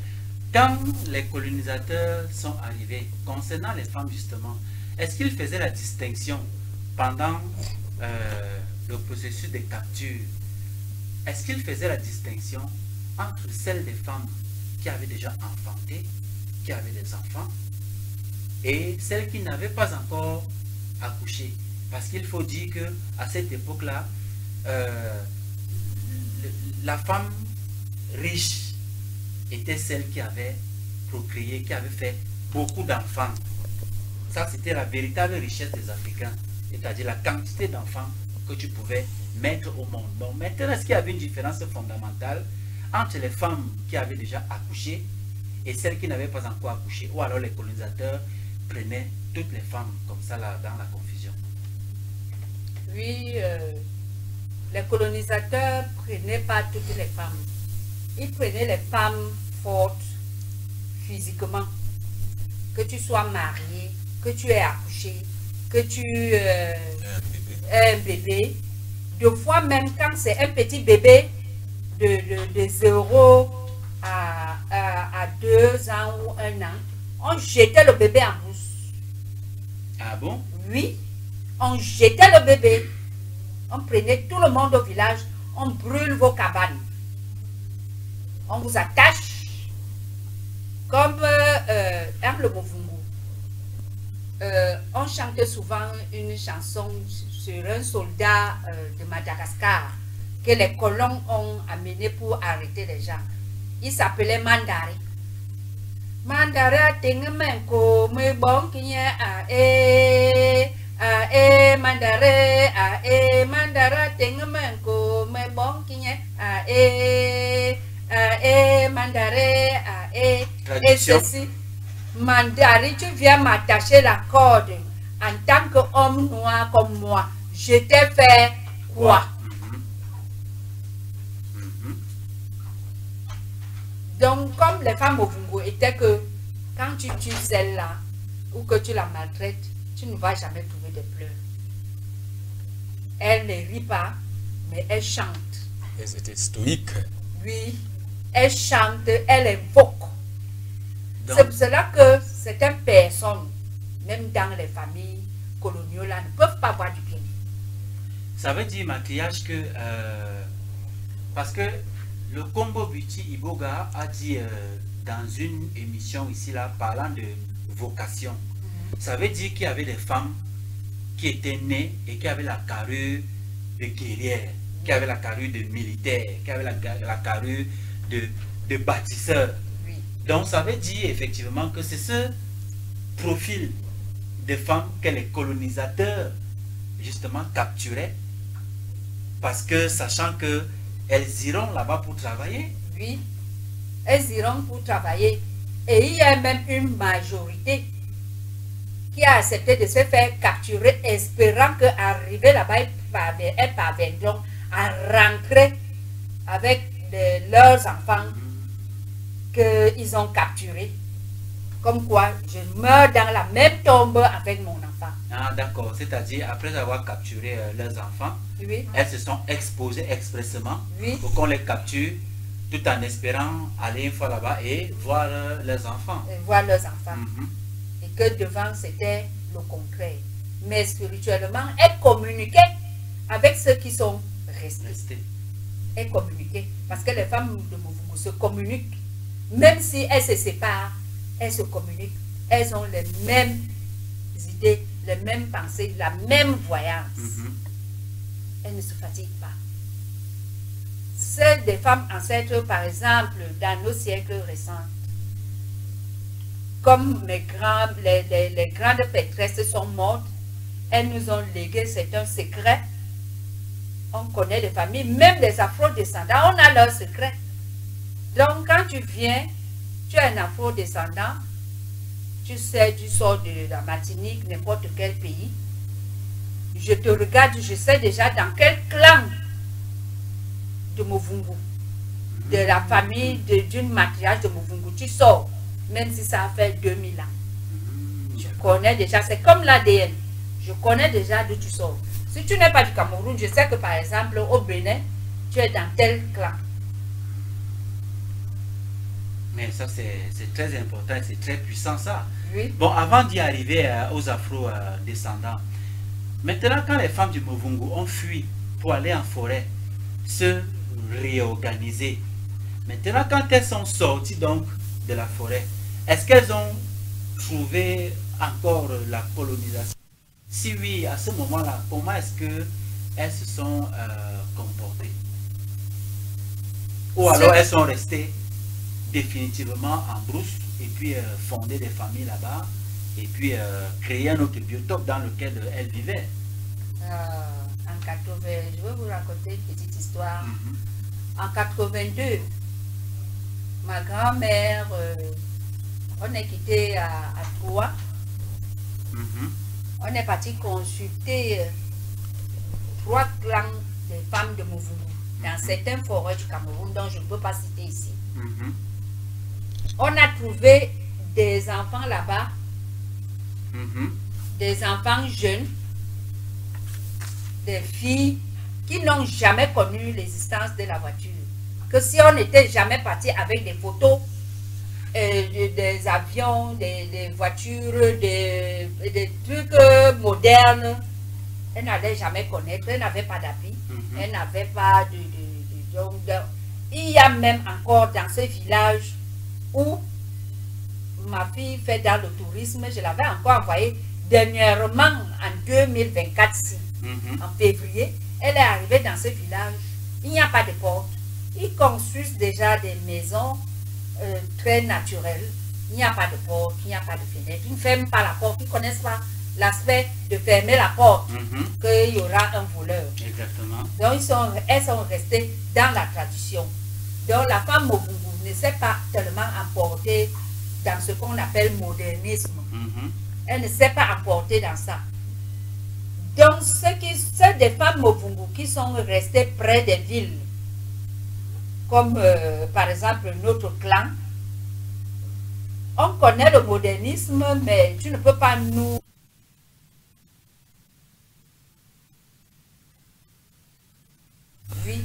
quand les colonisateurs sont arrivés, concernant les femmes justement, est-ce qu'ils faisaient la distinction pendant le processus de capture? Est-ce qu'ils faisaient la distinction entre celles des femmes qui avaient déjà enfanté, qui avaient des enfants, et celles qui n'avaient pas encore accouché? Parce qu'il faut dire qu'à cette époque-là, la femme riche était celle qui avait procréé, qui avait fait beaucoup d'enfants. Ça, c'était la véritable richesse des Africains, c'est-à-dire la quantité d'enfants que tu pouvais mettre au monde. Donc maintenant, est-ce qu'il y avait une différence fondamentale entre les femmes qui avaient déjà accouché et celles qui n'avaient pas encore accouché, ou alors les colonisateurs prenaient toutes les femmes comme ça là, dans la confusion? Oui, les colonisateurs ne prenaient pas toutes les femmes. Ils prenaient les femmes fortes physiquement. Que tu sois marié, que tu aies accouché, que tu aies un bébé. Deux fois même quand c'est un petit bébé de 0 à 2 ans ou 1 an, on jetait le bébé en brousse. Ah bon? Oui, on jetait le bébé. On prenait tout le monde au village, on brûle vos cabanes. On vous attache comme dans le Movungu. On chantait souvent une chanson sur un soldat de Madagascar que les colons ont amené pour arrêter les gens. Il s'appelait Mandari. Mandari tengemenko me bon kinya mandare mandara tengemenko me bon kinya mandare et ceci. Mandari, tu viens m'attacher la corde en tant qu'homme noir comme moi. Je t'ai fait quoi? Donc, comme les femmes au Movungu étaient que quand tu tues celle-là ou que tu la maltraites, tu ne vas jamais trouver de pleurs. Elle ne rit pas, mais elle chante. Elles étaient stoïques. Oui, elle chante, elle invoque. C'est pour cela que certaines personnes, même dans les familles coloniales, ne peuvent pas voir du bien. Ça veut dire, Mathias, que parce que le Combo Beauty Iboga a dit dans une émission ici là, parlant de vocation, ça veut dire qu'il y avait des femmes qui étaient nées et qui avaient la carrure de guerrière, qui avaient la carrure de militaire, qui avaient la carrure de bâtisseur. Oui. Donc ça veut dire effectivement que c'est ce profil de femmes que les colonisateurs justement capturaient, parce que sachant que elles iront là-bas pour travailler. Oui, elles iront pour travailler. Et il y a même une majorité qui a accepté de se faire capturer, espérant qu'arriver là-bas, elles parviendront à rentrer avec leurs enfants qu'ils ont capturés. Comme quoi, je meurs dans la même tombe avec mon enfant. Ah d'accord, c'est-à-dire après avoir capturé leurs enfants, oui, elles se sont exposées expressément, oui, pour qu'on les capture, tout en espérant aller une fois là-bas et voir leurs enfants. et voir leurs enfants. Et que devant, c'était le concret. Mais spirituellement, elles communiquaient avec ceux qui sont restés. Elles communiquaient. Parce que les femmes de Movungu se communiquent. Même si elles se séparent, elles se communiquent. Elles ont les mêmes idées, les mêmes pensées, la même voyance. Elles ne se fatiguent pas. Celles des femmes ancêtres, par exemple, dans nos siècles récents, comme les grandes prêtresses sont mortes, elles nous ont légué, c'est un secret. On connaît les familles, même les afro-descendants, on a leurs secrets. Donc quand tu viens, tu es un afro-descendant, tu sais, tu sors de la Martinique, n'importe quel pays, je te regarde, je sais déjà dans quel clan de Movungu, de la famille d'une matriarche de Movungu, tu sors, même si ça a fait 2000 ans. connais déjà, c'est comme l'ADN. Je connais déjà d'où tu sors. Si tu n'es pas du Cameroun, je sais que par exemple au Bénin, tu es dans tel clan. Mais ça, c'est très important et c'est très puissant, ça. Oui. Bon, avant d'y arriver aux afro-descendants, maintenant, quand les femmes du Muvungu ont fui pour aller en forêt, se réorganiser, maintenant, quand elles sont sorties donc de la forêt, est-ce qu'elles ont trouvé encore la colonisation? Si oui, à ce moment-là, comment est-ce qu'elles se sont comportées? Ou alors elles sont restées définitivement en brousse et puis fonder des familles là-bas et puis créer un autre biotope dans lequel elles vivaient. En 80, je vais vous raconter une petite histoire. En 82, ma grand-mère, on est quitté à Troyes. On est parti consulter 3 clans des femmes de Muvungu dans certaines forêts du Cameroun dont je ne peux pas citer ici. On a trouvé des enfants là-bas, des enfants jeunes, des filles qui n'ont jamais connu l'existence de la voiture. Que si on n'était jamais parti avec des photos, des avions, des voitures, des trucs modernes, elle n'allait jamais connaître, elle n'avait pas d'appui, elle n'avait pas de... Il y a même encore dans ce village où ma fille fait dans le tourisme, je l'avais encore envoyé dernièrement en 2024, en février, elle est arrivée dans ce village, il n'y a pas de porte, ils construisent déjà des maisons très naturelles, il n'y a pas de porte, il n'y a pas de fenêtre, ils ne ferment pas la porte, ils ne connaissent pas l'aspect de fermer la porte, qu'il y aura un voleur. Exactement. Donc elles sont restées dans la tradition. Donc la femme Muvungu ne s'est pas tellement emportée dans ce qu'on appelle modernisme. Elle ne s'est pas emportée dans ça. Donc c'est des femmes Muvungu qui sont restées près des villes, comme par exemple notre clan. On connaît le modernisme, mais tu ne peux pas nous... Oui,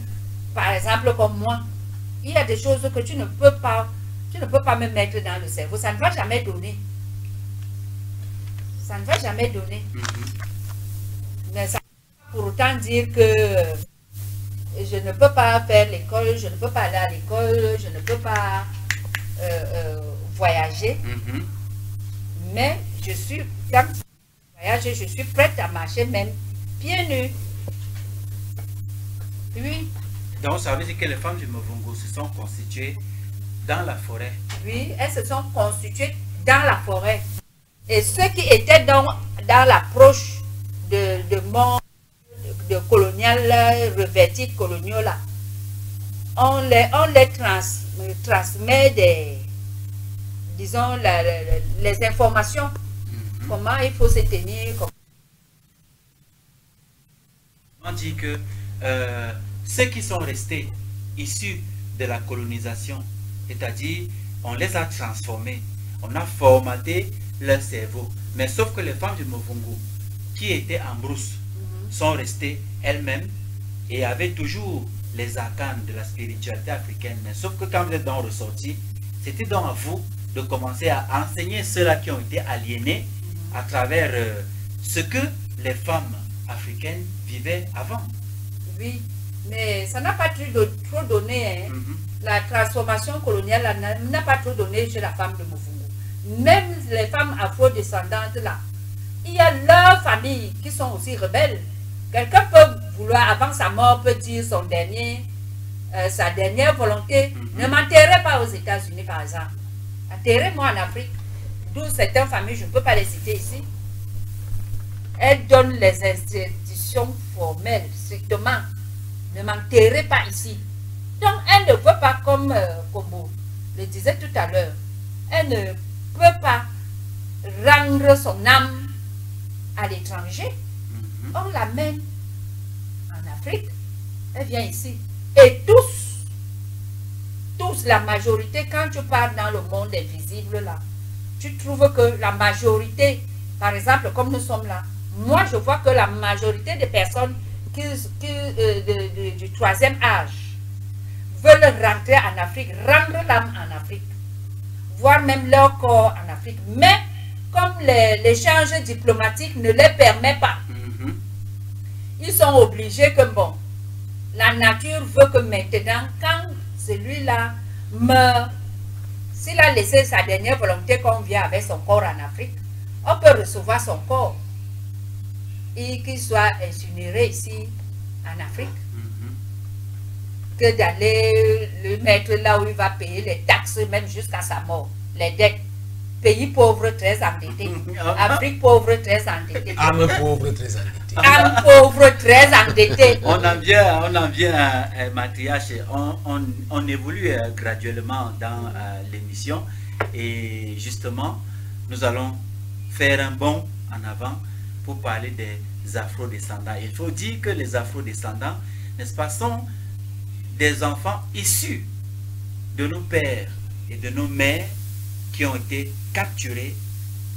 par exemple comme moi, il y a des choses que tu ne peux pas me mettre dans le cerveau. Ça ne va jamais donner. Ça ne va jamais donner. Mais ça ne veut pas pour autant dire que je ne peux pas faire l'école, je ne peux pas aller à l'école, je ne peux pas voyager. Mais je suis, quand je voyage, je suis prête à marcher même pieds nus. Oui. Donc ça veut dire que les femmes du Muvungu se sont constituées dans la forêt. Oui, elles se sont constituées dans la forêt. Et ceux qui étaient dans l'approche de monde de colonial, revêtis coloniaux là, on les transmet disons, les informations. Comment il faut se tenir. On dit que ceux qui sont restés issus de la colonisation, c'est-à-dire on les a transformés, on a formaté leur cerveau. Mais sauf que les femmes du Muvungu qui étaient en brousse sont restées elles-mêmes et avaient toujours les arcanes de la spiritualité africaine. Mais sauf que quand vous êtes donc ressortis, c'était donc à vous de commencer à enseigner ceux-là qui ont été aliénés à travers ce que les femmes africaines vivaient avant. Oui, mais ça n'a pas trop donné. Hein. La transformation coloniale n'a pas trop donné chez la femme de Muvungu. Même les femmes afro-descendantes là, il y a leurs familles qui sont aussi rebelles. Quelqu'un peut vouloir, avant sa mort, peut dire sa dernière volonté. Ne m'enterrez pas aux États-Unis par exemple. Enterrez-moi en Afrique. D'où certaines familles, je ne peux pas les citer ici. Elles donnent les institutions formelles, strictement. Ne m'enterrez pas ici. Donc, elle ne peut pas, comme Kombo le disait tout à l'heure, elle ne peut pas rendre son âme à l'étranger. On l'amène en Afrique, elle vient ici. Et tous, la majorité, quand tu pars dans le monde invisible, là, tu trouves que la majorité par exemple, comme nous sommes là, moi je vois que la majorité des personnes du troisième âge veulent rentrer en Afrique, rendre l'âme en Afrique, voire même leur corps en Afrique. Mais comme l'échange diplomatique ne les permet pas, ils sont obligés que, bon, la nature veut que maintenant, quand celui-là meurt, s'il a laissé sa dernière volonté qu'on vient avec son corps en Afrique, on peut recevoir son corps et qu'il soit incinéré ici en Afrique, que d'aller le mettre là où il va payer les taxes, même jusqu'à sa mort, les dettes. Pays pauvre très endetté, Afrique pauvre très endettée, âme pauvre très endettée, âme pauvre très endettée. On en vient, Mathias, on évolue graduellement dans l'émission et justement, nous allons faire un bond en avant pour parler des afro-descendants. Il faut dire que les afro-descendants, n'est-ce pas, sont des enfants issus de nos pères et de nos mères qui ont été capturés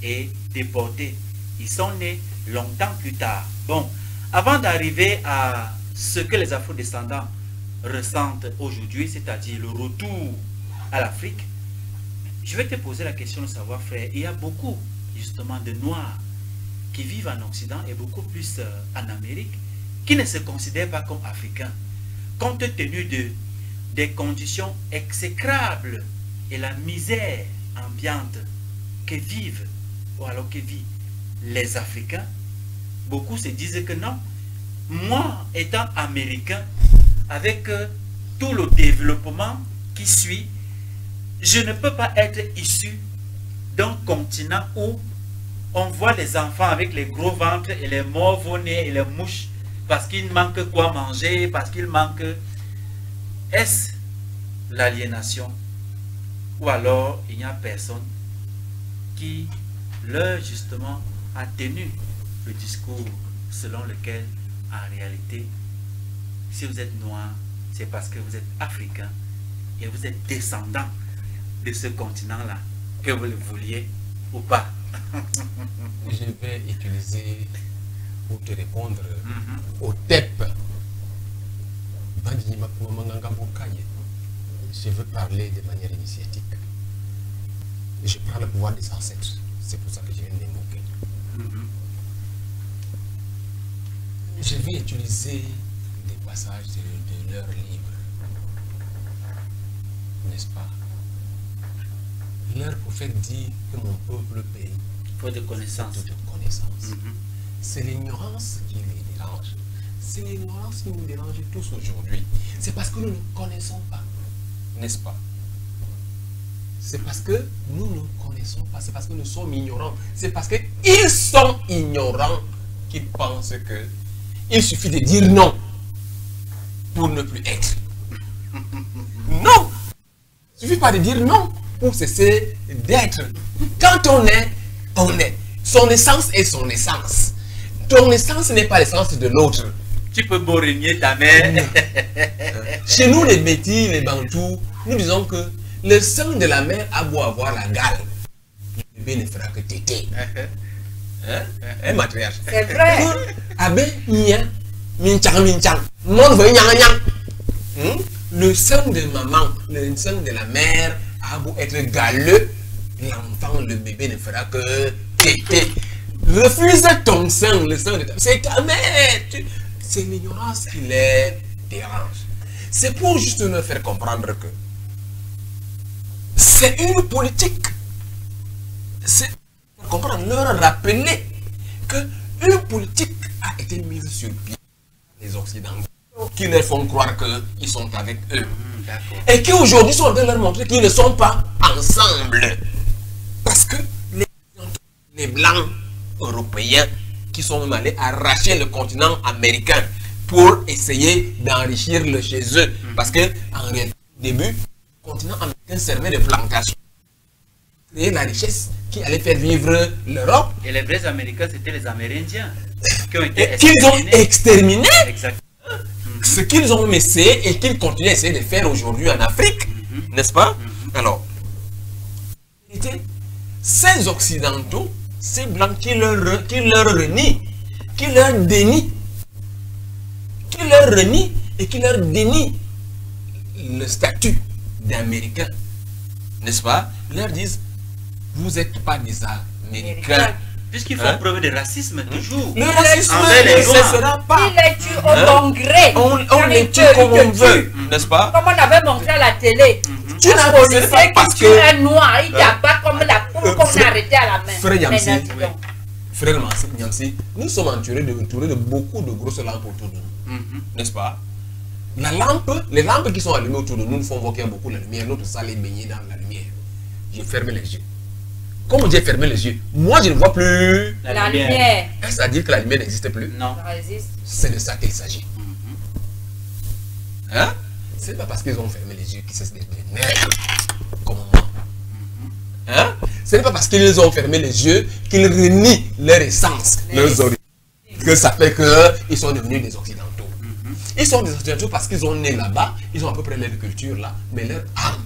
et déportés. Ils sont nés longtemps plus tard. Bon, avant d'arriver à ce que les afro-descendants ressentent aujourd'hui, c'est-à-dire le retour à l'Afrique, je vais te poser la question de savoir, frère, il y a beaucoup justement de Noirs qui vivent en Occident et beaucoup plus en Amérique, qui ne se considèrent pas comme Africains, compte tenu des conditions exécrables et la misère ambiante que vivent, ou alors que vivent les Africains. Beaucoup se disent que non, moi étant américain, avec tout le développement qui suit, je ne peux pas être issu d'un continent où on voit les enfants avec les gros ventres et les morts-nez et les mouches parce qu'il manque quoi manger, parce qu'il manque... Est-ce l'aliénation? Ou alors il n'y a personne qui leur justement a tenu le discours selon lequel en réalité, si vous êtes noir, c'est parce que vous êtes africain et vous êtes descendant de ce continent-là, que vous le vouliez ou pas. Je vais utiliser pour te répondre au TEP. Je veux parler de manière initiatique. Je prends le pouvoir des ancêtres. C'est pour ça que je viens d'évoquer. Je vais utiliser des passages de leurs livres. N'est-ce pas? Leur prophète dit que mon peuple paye. Faut de connaissances. C'est l'ignorance qui les dérange. C'est l'ignorance qui nous dérange tous aujourd'hui. C'est parce que nous ne connaissons pas. N'est-ce pas? C'est parce que nous ne connaissons pas. C'est parce que nous sommes ignorants. C'est parce qu'ils sont ignorants qu'ils pensent que il suffit de dire non pour ne plus être. Non! Il ne suffit pas de dire non pour cesser d'être. Quand on est, on est. Son essence est son essence. Ton essence n'est pas l'essence de l'autre. Tu peux beau régner ta mère. Chez nous, les Métis, les Bantous, nous disons que le sang de la mère a beau avoir la gale. Le bébé ne fera que téter. Hein, matriarche? C'est vrai. Le sang de maman, le sang de la mère a beau être galeux, l'enfant, le bébé ne fera que téter. Refuse ton sang, le sang de ta mère. C'est ta mère. C'est l'ignorance qui les dérange. C'est pour juste leur faire comprendre que c'est une politique. C'est pour comprendre, leur rappeler que une politique a été mise sur pied par les Occidentaux qui leur font croire qu'ils sont avec eux. Et qui aujourd'hui sont en train de leur montrer qu'ils ne sont pas ensemble. Parce que les Blancs européens qui sont même allés arracher le continent américain pour essayer d'enrichir le chez eux. Parce que en réalité, au début, le continent américain servait de plantation. Et la richesse qui allait faire vivre l'Europe. Et les vrais Américains, c'était les Amérindiens qui ont été qu'ils ont exterminés. Exactement. Ce qu'ils ont essayé et qu'ils continuent à essayer de faire aujourd'hui en Afrique. N'est-ce pas? Alors, ces Occidentaux ces blancs qui leur renient, qui leur dénient, et qui leur dénient le statut d'Américain, n'est-ce pas? Ils leur disent, vous n'êtes pas des Américains. Puisqu'ils font preuve de racisme toujours. Le racisme envers les ne Noirs. cessera pas. Il les tue au bon gré. On les tue comme on veut, n'est-ce pas? Comme on avait montré à la télé. Tu n'as Un pas policier parce qui tue que... un noir, il abat comme la poule qu'on a arrêté à la main. Frère Yamsi, Maintenant, dis donc. Frère Yamsi, nous sommes entourés de beaucoup de grosses lampes autour de nous, n'est-ce pas? Les lampes qui sont allumées autour de nous nous font voir qu'il y a beaucoup de lumière. Notre salle est baignée dans la lumière. J'ai fermé les yeux. Comme j'ai fermé les yeux, moi je ne vois plus La lumière. Est-ce à dire que la lumière n'existe plus? Non. Ça résiste. C'est de ça qu'il s'agit. Hein? C'est pas parce qu'ils ont fermé les yeux qu'ils cessent d'être des nègres comme moi. Hein? Ce n'est pas parce qu'ils ont fermé les yeux qu'ils renient leur essence, leurs origines, que ça fait qu'ils sont devenus des occidentaux. Ils sont des occidentaux parce qu'ils ont né là-bas, ils ont à peu près leur culture là, mais leur âme,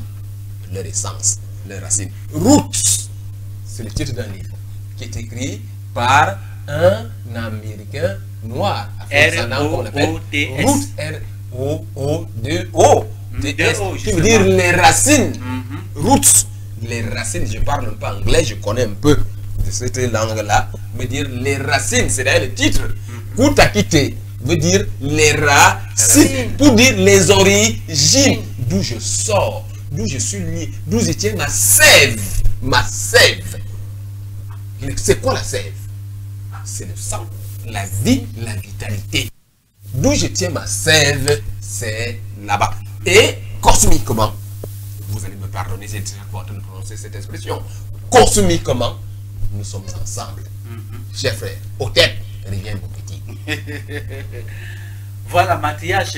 leur essence, leurs racines. Roots, c'est le titre d'un livre qui est écrit par un Américain noir, R-O-O-T-S. Roots, R-O-O-D-O-T-S, qui veut justement. dire les racines. Roots, les racines, je parle un peu anglais, je connais un peu de cette langue-là, veut dire les racines, c'est d'ailleurs le titre. Kutakite veut dire les racines, pour dire les origines, d'où je sors, d'où je suis lié, d'où je tiens ma sève. Ma sève. C'est quoi la sève? C'est le sang, la vie, la vitalité. D'où je tiens ma sève, c'est là-bas. Et cosmiquement, vous allez me pardonner, c'est important de prononcer cette expression. Cosmiquement, nous sommes ensemble. Chers frères, au tête, reviens mon petit. Voilà, Mathias,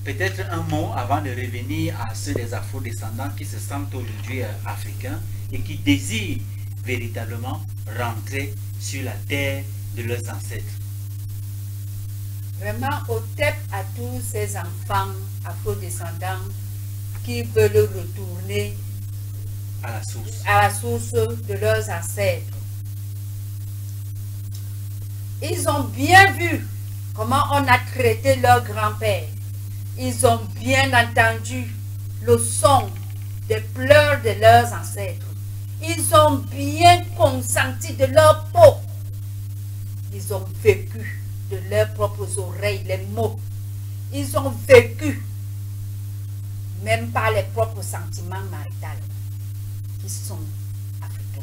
peut-être un mot avant de revenir à ceux des afro-descendants qui se sentent aujourd'hui africains et qui désirent véritablement rentrer sur la terre de leurs ancêtres. Vraiment, au tête à tous ces enfants afro-descendants qui veulent retourner À la source. à la source de leurs ancêtres. Ils ont bien vu comment on a traité leur grand-père. Ils ont bien entendu le son des pleurs de leurs ancêtres. Ils ont bien consenti de leur peau. Ils ont vécu de leurs propres oreilles les mots. Ils ont vécu, même par les propres sentiments maritaux, qui sont africains.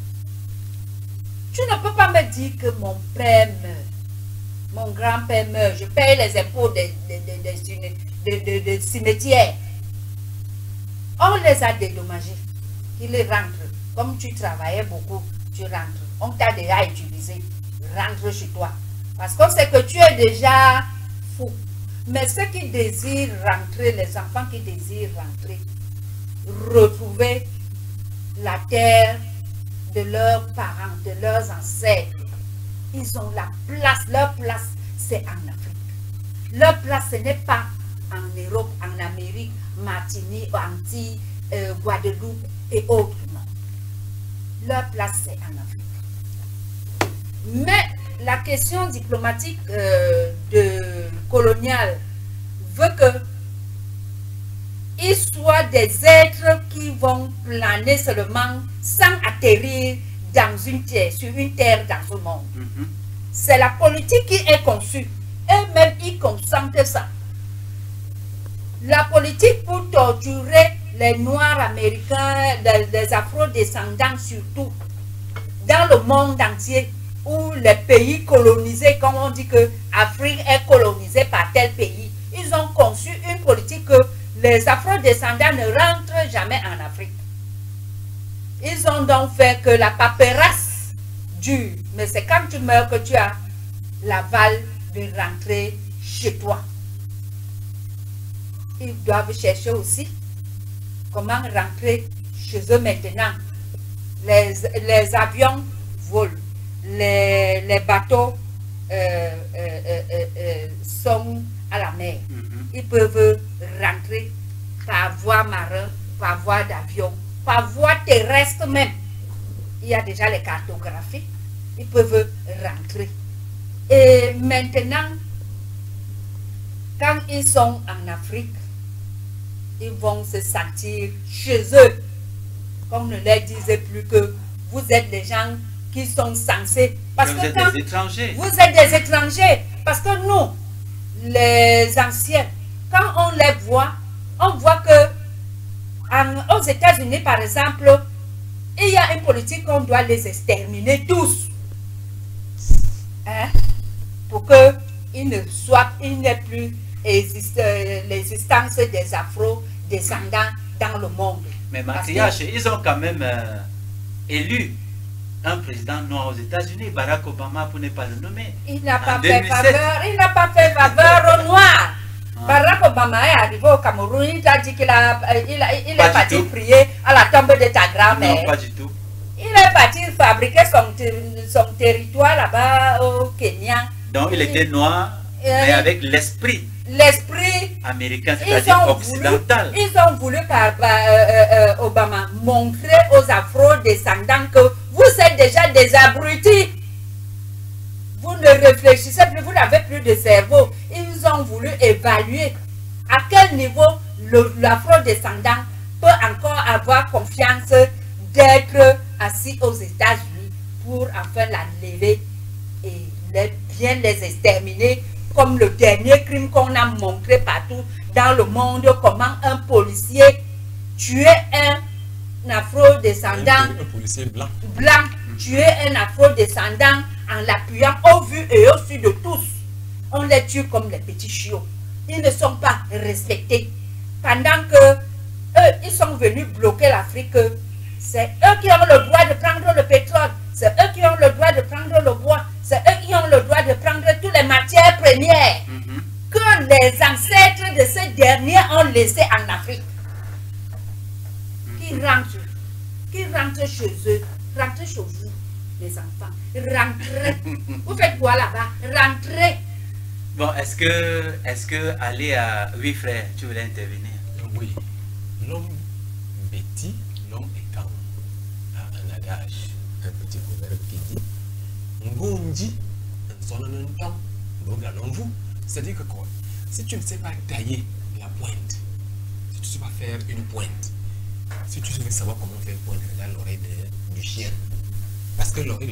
Tu ne peux pas me dire que mon père meurt, mon grand-père meurt, je paye les impôts des cimetières. On les a dédommagés, qu'ils rentrent. Comme tu travaillais beaucoup, tu rentres. On t'a déjà utilisé, rentre chez toi. Parce qu'on sait que tu es déjà fou. Mais ceux qui désirent rentrer, les enfants qui désirent rentrer, retrouver la terre de leurs parents, de leurs ancêtres, ils ont la place, leur place c'est en Afrique. Leur place ce n'est pas en Europe, en Amérique, Martinique, Antilles, Guadeloupe et autres, non. Leur place c'est en Afrique. Mais la question diplomatique coloniale veut que ils soient des êtres qui vont planer seulement sans atterrir dans une terre, sur une terre dans ce monde. C'est la politique qui est conçue. Eux-mêmes, ils consentent ça. La politique pour torturer les Noirs américains, les afro-descendants surtout, dans le monde entier, où les pays colonisés, comme on dit que l'Afrique est colonisée par tel pays, ils ont conçu une politique que les afro-descendants ne rentrent jamais en Afrique. Ils ont donc fait que la paperasse dure. Mais c'est quand tu meurs que tu as l'aval de rentrer chez toi. Ils doivent chercher aussi comment rentrer chez eux maintenant. Les avions volent. Les bateaux sont à la mer. Ils peuvent rentrer par voie marin, par voie d'avion, par voie terrestre même. il y a déjà les cartographies, ils peuvent rentrer. Et maintenant, quand ils sont en Afrique, ils vont se sentir chez eux. Qu'on ne leur disait plus que vous êtes des gens qui sont censés. Parce vous que êtes quand des étrangers. vous êtes des étrangers. Parce que nous, les anciens, quand on les voit, on voit que aux États-Unis, par exemple, il y a une politique qu'on doit les exterminer tous. Hein? Pour qu'ils n'aient plus l'existence des afro-descendants dans le monde. Mais Mathias, ils ont quand même élu un président noir aux États-Unis, Barack Obama, pour ne pas le nommer. Il n'a pas fait faveur, il n'a pas fait faveur aux Noirs. Barack Obama est arrivé au Cameroun, il a dit qu'il est parti prier à la tombe de ta grand-mère. Non, pas du tout. Il est parti fabriquer son territoire là-bas au Kenya. Donc il était noir, mais avec l'esprit américain, c'est-à-dire occidental. Ils ont voulu par Obama montrer aux afro-descendants que vous êtes déjà des abrutis. Vous ne réfléchissez plus, vous n'avez plus de cerveau. Ils ont voulu évaluer à quel niveau l'afro-descendant peut encore avoir confiance d'être assis aux États-Unis pour enfin la lever et bien les exterminer, comme le dernier crime qu'on a montré partout dans le monde, comment un policier tuait un afro-descendant, un policier blanc, tuait un afro-descendant en l'appuyant au vu et au su de tous. On les tue comme les petits chiots. Ils ne sont pas respectés. Pendant que eux, ils sont venus bloquer l'Afrique, c'est eux qui ont le droit de prendre le pétrole, c'est eux qui ont le droit de prendre le bois, c'est eux qui ont le droit de prendre toutes les matières premières que les ancêtres de ces derniers ont laissées en Afrique. Qui rentrent chez eux, rentrez chez vous, les enfants, rentrez. Vous faites quoi là-bas? Rentrez. Bon, est-ce que aller à... Oui frère, tu voulais intervenir? Oui. L'homme bêtit, l'homme étant, a un adage, un petit proverbe qui dit Ngondi, vous. C'est-à-dire que quoi? Si tu ne sais pas tailler la pointe, si tu ne sais pas faire une pointe, si tu veux savoir comment faire une pointe, regarde l'oreille du chien. Parce que l'oreille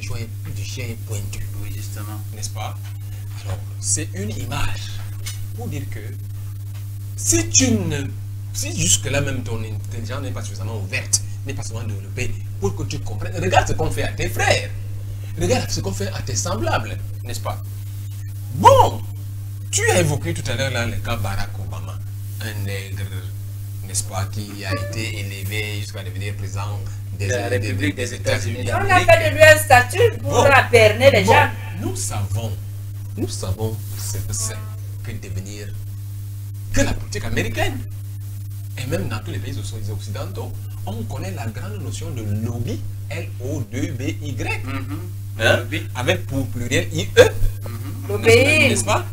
du chien est pointue. Oui, justement. N'est-ce pas? Alors, c'est une image pour dire que si jusque-là même ton intelligence n'est pas suffisamment ouverte, n'est pas suffisamment développée pour que tu comprennes, regarde ce qu'on fait à tes frères. Regarde ce qu'on fait à tes semblables, n'est-ce pas? Bon, tu as évoqué tout à l'heure le cas Barack Obama, un nègre, n'est-ce pas, qui a été élevé jusqu'à devenir président de la République des États-Unis. On a fait de lui un statut pour berner les gens. Nous savons ce que c'est que la politique américaine. Et même dans tous les pays occidentaux, on connaît la grande notion de lobby, L-O-2-B-Y. Avec pour pluriel IE. N'est-ce pas?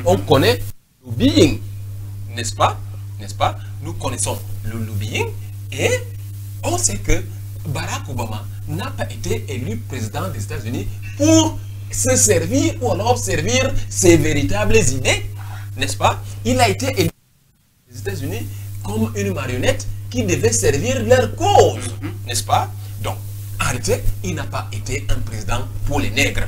On connaît le lobbying. N'est-ce pas? Nous connaissons le lobbying et on sait que Barack Obama n'a pas été élu président des États-Unis pour se servir ou alors servir ses véritables idées. N'est-ce pas? Il a été élu des États-Unis comme une marionnette qui devait servir leur cause. N'est-ce pas? Donc, en réalité, il n'a pas été un président pour les nègres.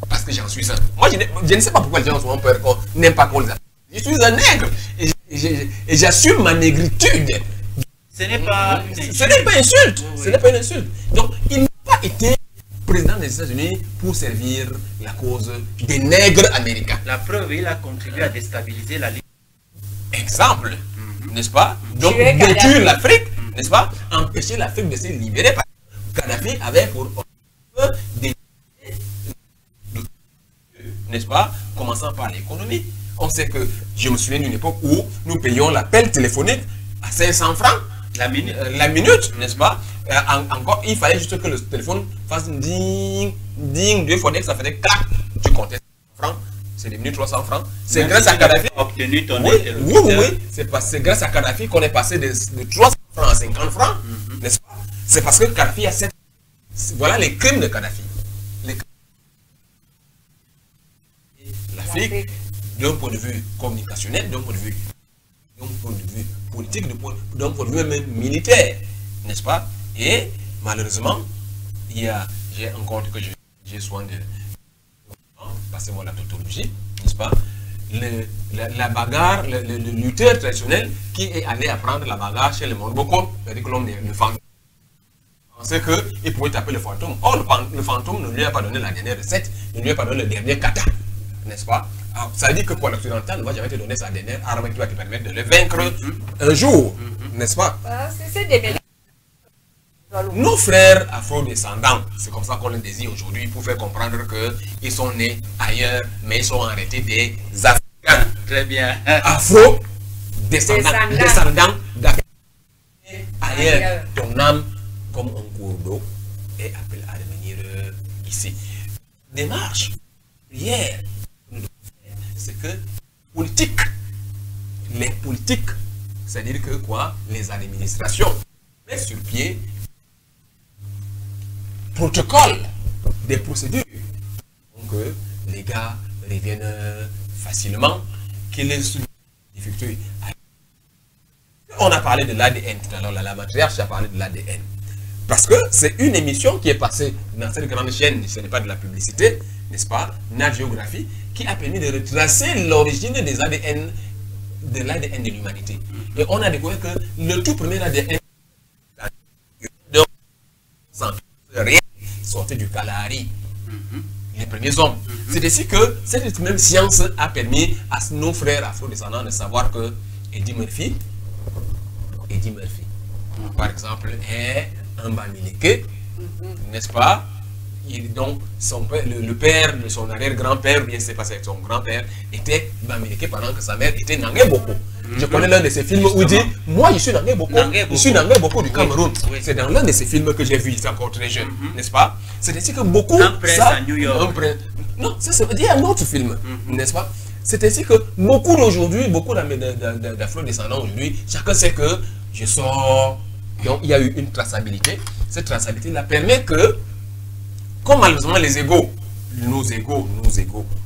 Parce que j'en suis un. Moi, je ne sais pas pourquoi les gens ont peur qu'on n'aime pas qu'on les a. Je suis un nègre. Et j'assume ma négritude. Ce n'est pas une insulte. Ce n'est pas une insulte. Ce n'est pas une insulte. Donc, il n'a pas été président des États-Unis pour servir la cause des nègres américains. La preuve, il a contribué à déstabiliser la Ligue. Exemple, n'est-ce pas? Donc, détruire l'Afrique, n'est-ce pas? Empêcher l'Afrique de se libérer. Kadhafi avait pour n'est-ce pas? Commençant par l'économie. On sait que, je me souviens d'une époque où nous payions l'appel téléphonique à 500 francs la minute, n'est-ce pas? Encore, il fallait juste que le téléphone fasse ding, ding, 2 fois dès que ça faisait clac, tu comptais 100 francs, c'est devenu 300 francs. C'est grâce à Kadhafi. Obtenu ton oui, c'est grâce à Kadhafi qu'on est passé de 300 francs à 50 francs, n'est-ce pas? C'est parce que Kadhafi a cette Voilà les crimes de Kadhafi. L'Afrique, d'un point de vue communicationnel, d'un point de vue politique, d'un point de vue même militaire, n'est-ce pas? Et malheureusement, j'ai un compte que j'ai soin de passez-moi la tautologie, n'est-ce pas? La bagarre, le lutteur traditionnel qui est allé apprendre la bagarre chez le Mondboko, c'est-à-dire que l'homme le fantôme. Pensait qu'il pouvait taper le fantôme. Or, le fantôme ne lui a pas donné la dernière recette, ne lui a pas donné le dernier kata, n'est-ce pas? Alors, ça veut dire que pour l'occidental ne va jamais te donner sa dernière arme qui va te permettre de le vaincre un jour, n'est-ce pas? C'est des Nos frères afro-descendants, c'est comme ça qu'on les désigne aujourd'hui pour faire comprendre qu'ils sont nés ailleurs, mais ils sont en réalité des Africains. Très bien. Afro-descendants, descendants d'Afrique. Ailleurs, ton âme, comme un cours d'eau, est appelée à revenir ici. Démarche, prière, c'est que les politiques, c'est-à-dire que quoi, les administrations mettent sur pied protocole, des procédures, donc les gars reviennent facilement, qu'ils les difficultés. On a parlé de l'ADN tout à l'heure, la matriarche a parlé de l'ADN. Parce que c'est une émission qui est passée dans cette grande chaîne, ce n'est pas de la publicité, n'est-ce pas, Nat Geography, qui a permis de retracer l'origine des ADN, de l'ADN de l'humanité. Et on a découvert que le tout premier ADN, rien sorti du Kalahari, les premiers hommes. C'est ainsi que cette même science a permis à nos frères afro-descendants de savoir que Eddie Murphy, par exemple, est un Bamileke, n'est-ce pas? Donc, le père de son arrière-grand-père, bien c'est passé avec son grand-père, était Bamileke pendant que sa mère était Nangé Boko. Je connais l'un de ces films où il dit, moi je suis Nangé Boko, je suis Nangé Boko du Cameroun. Oui. C'est dans l'un de ces films que j'ai vu, il était encore très jeune, n'est-ce pas? C'est ainsi que beaucoup... Un prince à New York. Non, ça veut dire un autre film, n'est-ce pas? C'est ainsi que beaucoup d'aujourd'hui, beaucoup d'afro-descendants aujourd'hui, chacun sait que je sors. Donc il y a eu une traçabilité. Cette traçabilité-là permet que, comme malheureusement les égos, nos égos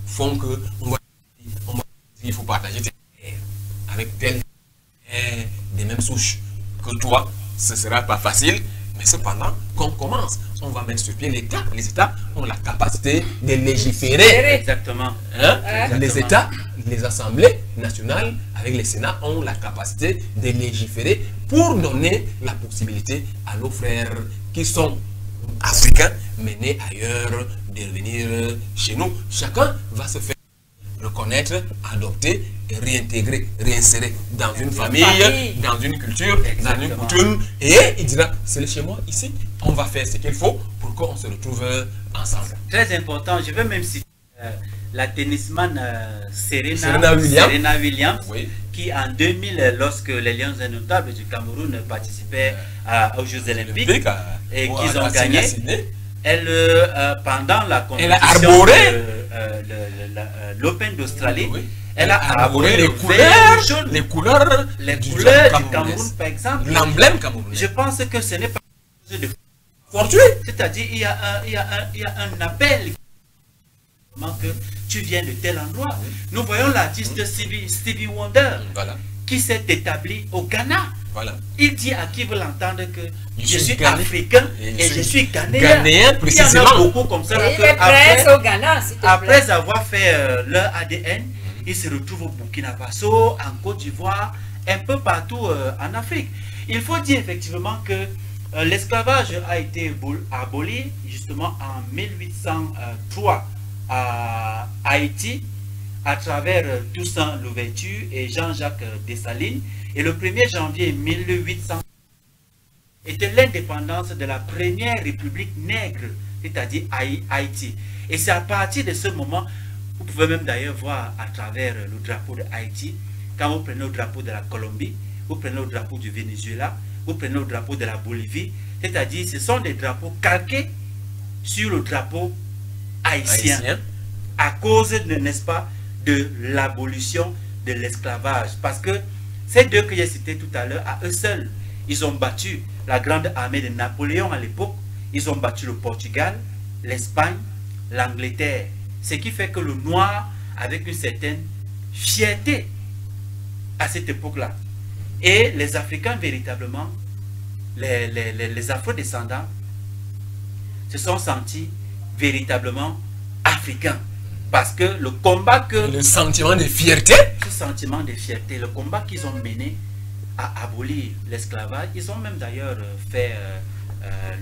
font que il faut partager avec tel des mêmes souches que toi, ce ne sera pas facile, mais cependant, quand on commence, on va mettre sur pied l'État. Les États ont la capacité de légiférer. Exactement. Les États, les assemblées nationales avec les Sénats ont la capacité de légiférer pour donner la possibilité à nos frères qui sont africains, mais nés ailleurs, de revenir chez nous. Chacun va se faire reconnaître, adopter, réintégrer, réinsérer dans une famille, dans une culture, dans une coutume. Et il dira, c'est le chez moi, ici, on va faire ce qu'il faut pour qu'on se retrouve ensemble. Très important, je veux même citer la tennisman Serena Williams, oui, qui en 2000, lorsque les Lions Indomptables du Cameroun participaient aux Jeux Olympiques et qu'ils ont gagné, elle, pendant la compétition l'Open d'Australie, oui, elle a arboré les couleurs du Cameroun, par exemple. L'emblème camerounais. Je pense que ce n'est pas de fortuit. C'est-à-dire il y a un appel que tu viens de tel endroit. Nous voyons l'artiste Stevie Wonder, qui s'est établi au Ghana. Il dit à qui veut l'entendre que je suis africain et je suis ghanéen. Précisément. Il y en a beaucoup comme ça. Après avoir fait leur ADN, ils se retrouvent au Burkina Faso, en Côte d'Ivoire, un peu partout en Afrique. Il faut dire effectivement que l'esclavage a été aboli justement en 1803 à Haïti, à travers Toussaint Louverture et Jean-Jacques Dessalines. Et le 1er janvier 1800 était l'indépendance de la première république nègre, c'est-à-dire Haïti. Et c'est à partir de ce moment, vous pouvez même d'ailleurs voir à travers le drapeau de Haïti, quand vous prenez le drapeau de la Colombie, vous prenez le drapeau du Venezuela, vous prenez le drapeau de la Bolivie, c'est-à-dire ce sont des drapeaux calqués sur le drapeau haïtien. À cause, n'est-ce pas, de l'abolition de l'esclavage. Parce que ces deux que j'ai cités tout à l'heure, à eux seuls, ils ont battu la grande armée de Napoléon à l'époque. ils ont battu le Portugal, l'Espagne, l'Angleterre. Ce qui fait que le noir, avec une certaine fierté à cette époque-là. Et les Africains, véritablement, les Afro-descendants, se sont sentis véritablement africains. Parce que le combat que... Le sentiment de fierté. Ce sentiment de fierté, le combat qu'ils ont mené à abolir l'esclavage, ils ont même d'ailleurs fait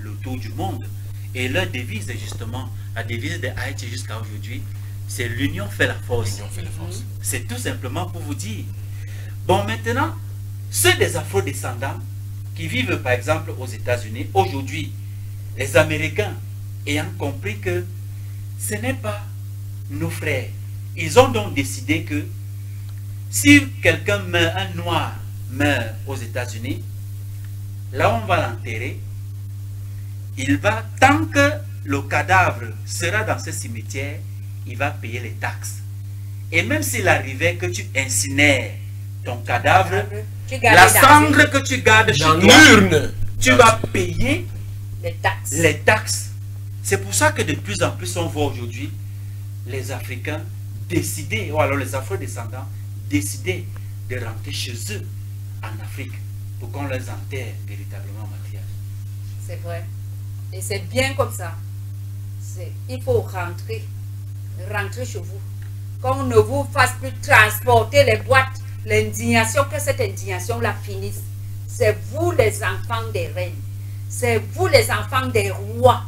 le tour du monde. Et leur devise est justement, la devise de Haïti jusqu'à aujourd'hui, c'est l'union fait la force. L'union fait la force. C'est tout simplement pour vous dire. Bon, maintenant, ceux des Afro-descendants qui vivent par exemple aux États-Unis, aujourd'hui, les Américains ayant compris que ce n'est pas nos frères, ils ont donc décidé que si quelqu'un meurt, un noir meurt aux États-Unis, là on va l'enterrer, il va, tant que le cadavre sera dans ce cimetière, il va payer les taxes. Et même s'il arrivait que tu incinères ton cadavre, la cendre que tu gardes chez toi, l'urne, tu vas payer les taxes. C'est pour ça que de plus en plus on voit aujourd'hui les Africains décider, ou alors les Afro-descendants décider de rentrer chez eux en Afrique pour qu'on les enterre véritablement, Mathias. C'est vrai. Et c'est bien comme ça. Il faut rentrer chez vous. Qu'on ne vous fasse plus transporter les boîtes, l'indignation, que cette indignation-là finisse. C'est vous les enfants des reines. C'est vous les enfants des rois.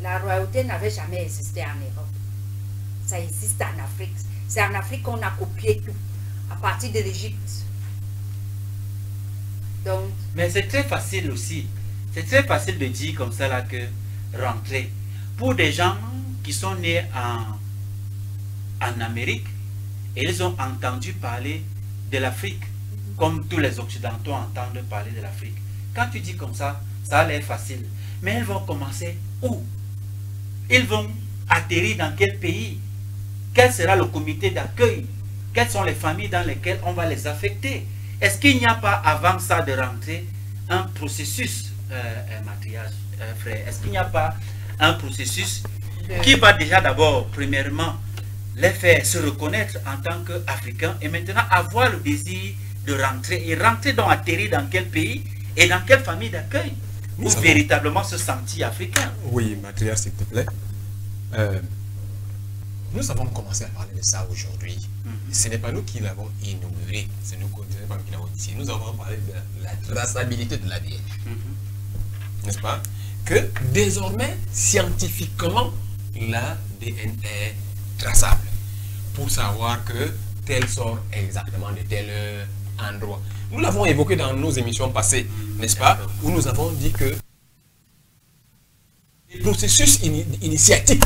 La royauté n'avait jamais existé en Europe. Ça existe en Afrique. C'est en Afrique qu'on a copié tout, à partir de l'Égypte. Donc, mais c'est très facile aussi. C'est très facile de dire comme ça là que rentrer. Pour des gens qui sont nés en Amérique et ils ont entendu parler de l'Afrique, comme tous les Occidentaux entendent parler de l'Afrique. Quand tu dis comme ça, ça a l'air facile. Mais ils vont commencer où? Ils vont atterrir dans quel pays? Quel sera le comité d'accueil? Quelles sont les familles dans lesquelles on va les affecter? Est-ce qu'il n'y a pas avant ça de rentrer un processus, Mathias, frère? Est-ce qu'il n'y a pas un processus qui va déjà d'abord, premièrement, les faire se reconnaître en tant qu'Africains et maintenant avoir le désir de rentrer et rentrer donc atterrir dans quel pays et dans quelle famille d'accueil pour véritablement se sentir africain? Oui, Mathias, s'il te plaît. Nous avons commencé à parler de ça aujourd'hui. Ce n'est pas nous qui l'avons inauguré, c'est nous qui l'avons initié. Nous avons parlé de la traçabilité de l'ADN. N'est-ce pas? Que désormais, scientifiquement, l'ADN est traçable. Pour savoir que tel sort exactement de tel endroit. Nous l'avons évoqué dans nos émissions passées, n'est-ce pas? Où nous avons dit que les processus initiatiques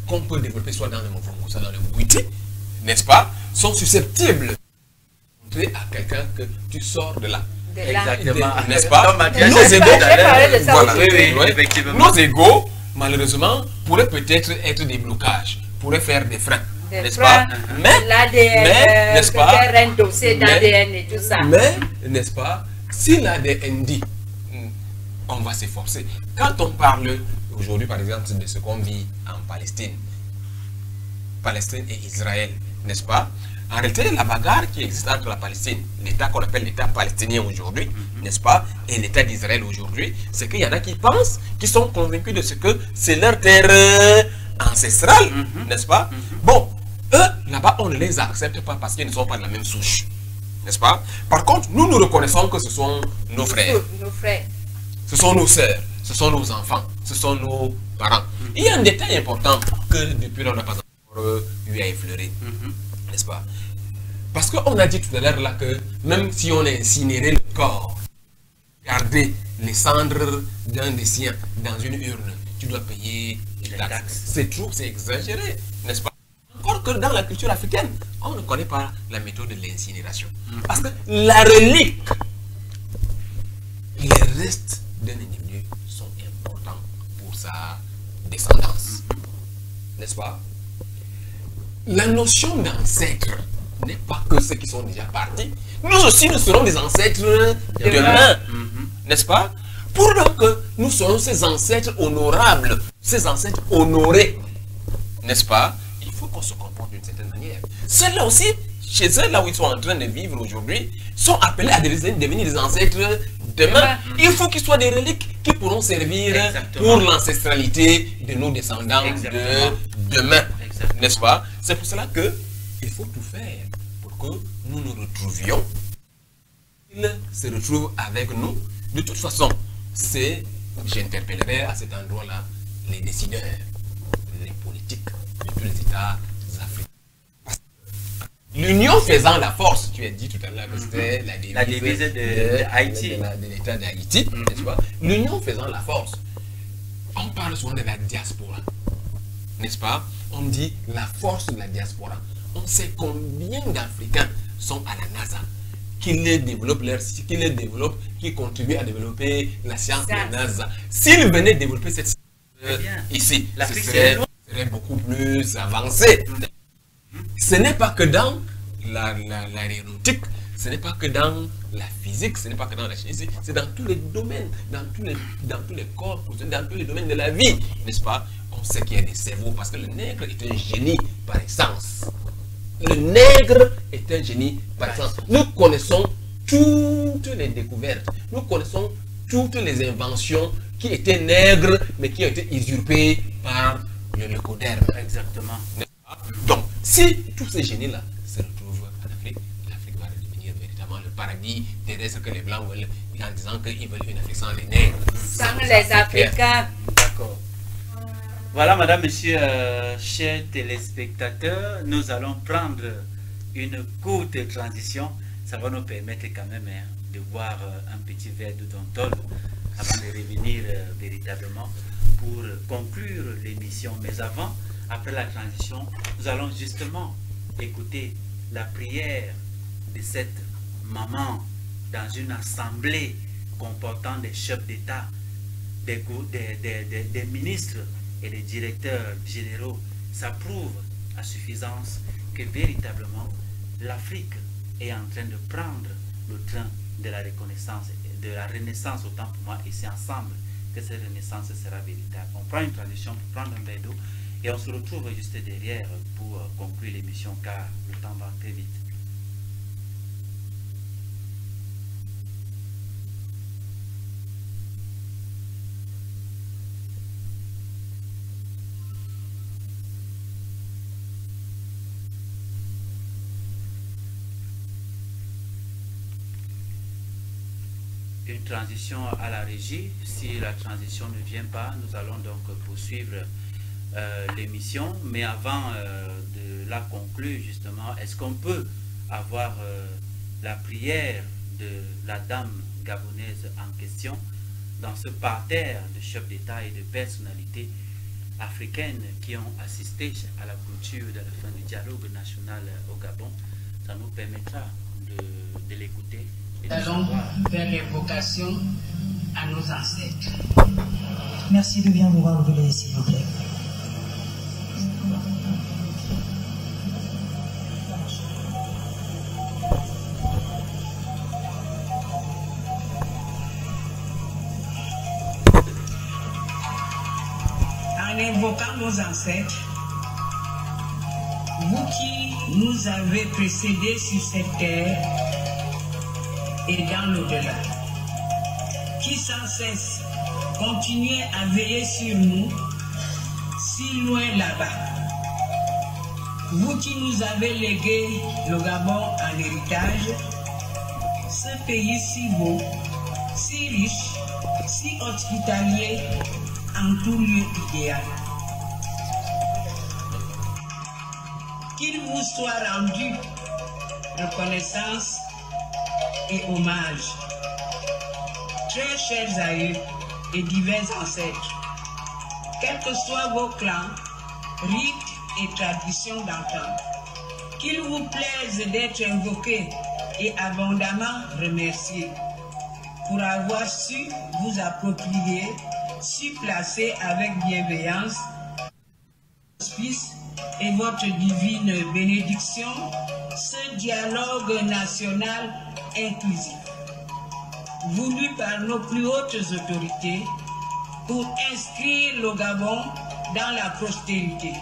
qu'on peut développer soit dans le mouvement, soit dans le Bouiti, n'est-ce pas, sont susceptibles de montrer à quelqu'un que tu sors de là. Exactement. N'est-ce pas? Nos égos, malheureusement, pourraient peut-être être des blocages, pourraient faire des freins. N'est-ce pas? Mais, n'est-ce pas? Mais, n'est-ce pas? Si l'ADN dit, on va s'efforcer. Quand on parle aujourd'hui, par exemple, de ce qu'on vit en Palestine et Israël, n'est-ce pas? En réalité, la bagarre qui existe entre la Palestine, l'État qu'on appelle l'État palestinien aujourd'hui, n'est-ce pas, et l'État d'Israël aujourd'hui, c'est qu'il y en a qui pensent, qui sont convaincus de ce que c'est leur terre ancestrale, n'est-ce pas? Bon, eux, là-bas, on ne les accepte pas parce qu'ils ne sont pas de la même souche, n'est-ce pas? Par contre, nous reconnaissons que ce sont nos frères. Ce sont nos sœurs, ce sont nos enfants, ce sont nos parents. Il y a un détail important que depuis là, on n'a pas encore eu à effleurer, n'est-ce pas? Parce qu'on a dit tout à l'heure là que même si on a incinéré le corps, garder les cendres d'un des siens dans une urne, tu dois payer des taxes. C'est trop, c'est exagéré, n'est-ce pas? Encore que dans la culture africaine, on ne connaît pas la méthode de l'incinération. Parce que la relique, les restes d'un individu sont importants pour sa descendance, n'est-ce pas? La notion d'ancêtre n'est pas que ceux qui sont déjà partis. Nous aussi, nous serons des ancêtres demain, n'est-ce pas? pour donc que nous soyons ces ancêtres honorables, ces ancêtres honorés, n'est-ce pas? Il faut qu'on se comporte d'une certaine manière. Ceux-là aussi, chez eux, là où ils sont en train de vivre aujourd'hui, sont appelés à devenir des ancêtres demain. Il faut qu'ils soient des reliques qui pourront servir pour l'ancestralité de nos descendants de demain, n'est-ce pas? C'est pour cela qu'il faut tout faire pour que nous nous retrouvions. Ils se retrouvent avec nous. De toute façon, j'interpellerai à cet endroit-là les décideurs, les politiques de tous les États africains. L'union faisant la force, tu as dit tout à l'heure que c'était la devise de l'État d'Haïti, n'est-ce pas? L'union faisant la force. On parle souvent de la diaspora, n'est-ce pas? On dit la force de la diaspora. On sait combien d'Africains sont à la NASA, qui contribuent à développer la science de la NASA. S'ils venaient développer cette science ici, ce serait beaucoup plus avancé. Ce n'est pas que dans l'aéronautique, ce n'est pas que dans la physique, ce n'est pas que dans la chimie, c'est dans tous les domaines, dans tous les corps, dans tous les domaines de la vie, n'est-ce pas? On sait qu'il y a des cerveaux parce que le nègre est un génie par essence. Le nègre est un génie par essence. Nous connaissons toutes les découvertes, nous connaissons toutes les inventions qui étaient nègres, mais qui ont été usurpées par le leucoderme. Exactement. Donc, si tous ces génies-là se retrouvent en Afrique, l'Afrique va devenir véritablement le paradis terrestre que les Blancs veulent, en disant qu'ils veulent une Afrique sans les nègres. Sans les Africains. D'accord. Voilà, madame, monsieur, chers téléspectateurs, nous allons prendre une courte transition. Ça va nous permettre quand même de boire un petit verre de Dontol avant de revenir véritablement pour conclure l'émission. Mais avant, après la transition, nous allons justement écouter la prière de cette maman dans une assemblée comportant des chefs d'État, des ministres et des directeurs généraux. Ça prouve à suffisance que véritablement l'Afrique est en train de prendre le train de la reconnaissance, de la renaissance autant pour moi, et c'est ensemble que cette renaissance sera véritable. On prend une transition pour prendre un verre d'eau et on se retrouve juste derrière pour conclure l'émission car le temps va très vite. Une transition à la régie. Si la transition ne vient pas, nous allons donc poursuivre l'émission. Mais avant de la conclure, justement, est-ce qu'on peut avoir la prière de la dame gabonaise en question dans ce parterre de chefs d'État et de personnalités africaines qui ont assisté à la clôture de la fin du dialogue national au Gabon? Ça nous permettra de l'écouter. Nous allons faire l'évocation à nos ancêtres. Merci de bien vouloir lever, s'il vous plaît. En évoquant nos ancêtres, vous qui nous avez précédés sur cette terre, et dans l'au-delà, qui sans cesse continuez à veiller sur nous, si loin là-bas. Vous qui nous avez légué le Gabon en héritage, ce pays si beau, si riche, si hospitalier, en tout lieu idéal. Qu'il vous soit rendu reconnaissance et hommage. Très chers aïeux et divins ancêtres, quels que soient vos clans, rites et traditions d'antan, qu'il vous plaise d'être invoqués et abondamment remerciés pour avoir su vous approprier, su placer avec bienveillance, auspice et votre divine bénédiction, ce dialogue national inclusif. voulu par nos plus hautes autorités pour inscrire le Gabon dans la prospérité.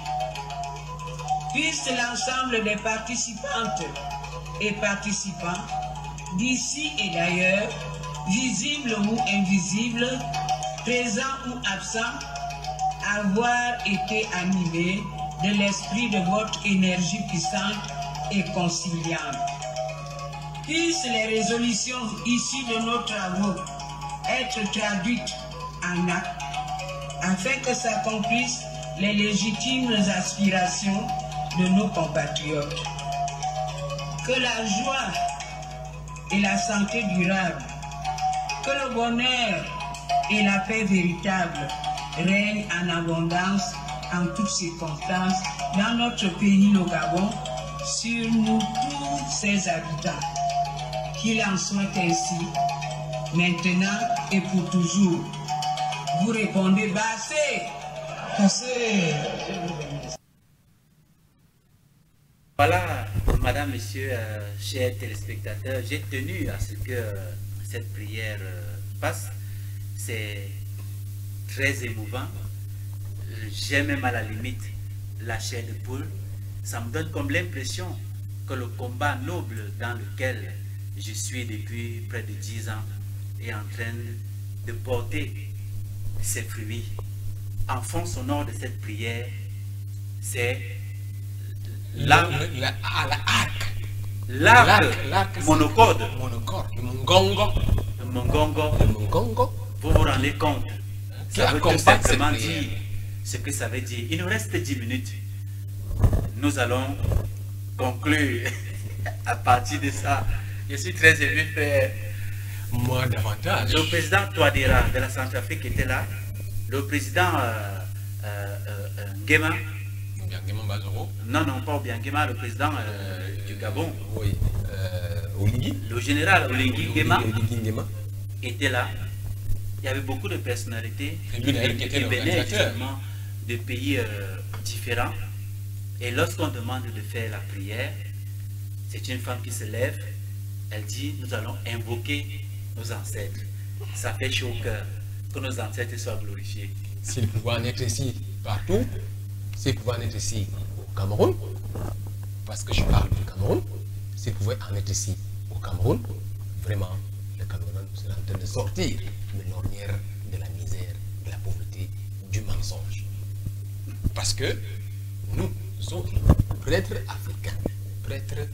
Puisse l'ensemble des participantes et participants d'ici et d'ailleurs, visibles ou invisibles, présents ou absents, avoir été animés de l'esprit de votre énergie puissante et conciliante. Puissent les résolutions issues de nos travaux être traduites en actes afin que s'accomplissent les légitimes aspirations de nos compatriotes. Que la joie et la santé durable, que le bonheur et la paix véritable règnent en abondance en toutes circonstances dans notre pays, le Gabon, sur nous tous ses habitants. Qu'il en soit ainsi, maintenant et pour toujours. Vous répondez Bassé. Bassé. Voilà, madame, monsieur, chers téléspectateurs, j'ai tenu à ce que cette prière passe. C'est très émouvant. J'ai même à la limite la chair de poule. Ça me donne comme l'impression que le combat noble dans lequel je suis depuis près de 10 ans est en train de porter ses fruits. En fond sonore de cette prière, c'est l'arc monocorde, le mongongo. Vous vous rendez compte? Ça veut tout simplement dire ce que ça veut dire. Il nous reste 10 minutes. Nous allons conclure à partir de ça. Je suis très ému, frère. Moi davantage. Le président Touadéra de la Centrafrique était là. Le président Nguema. Non, pas Nguema, le président du Gabon. Oui. Oligui. Le général Oligui Nguema était là. Il y avait beaucoup de personnalités qui venaient justement de pays différents. Et lorsqu'on demande de faire la prière, c'est une femme qui se lève, elle dit, nous allons invoquer nos ancêtres. Ça fait chaud au cœur que nos ancêtres soient glorifiés. S'ils pouvaient en être ici partout, s'ils pouvaient en être ici au Cameroun, parce que je parle du Cameroun, s'ils pouvaient en être ici au Cameroun, vraiment, le Cameroun serait en train de sortir de l'ornière, de la misère, de la pauvreté, du mensonge. Parce que nous autres, prêtres africains, prêtres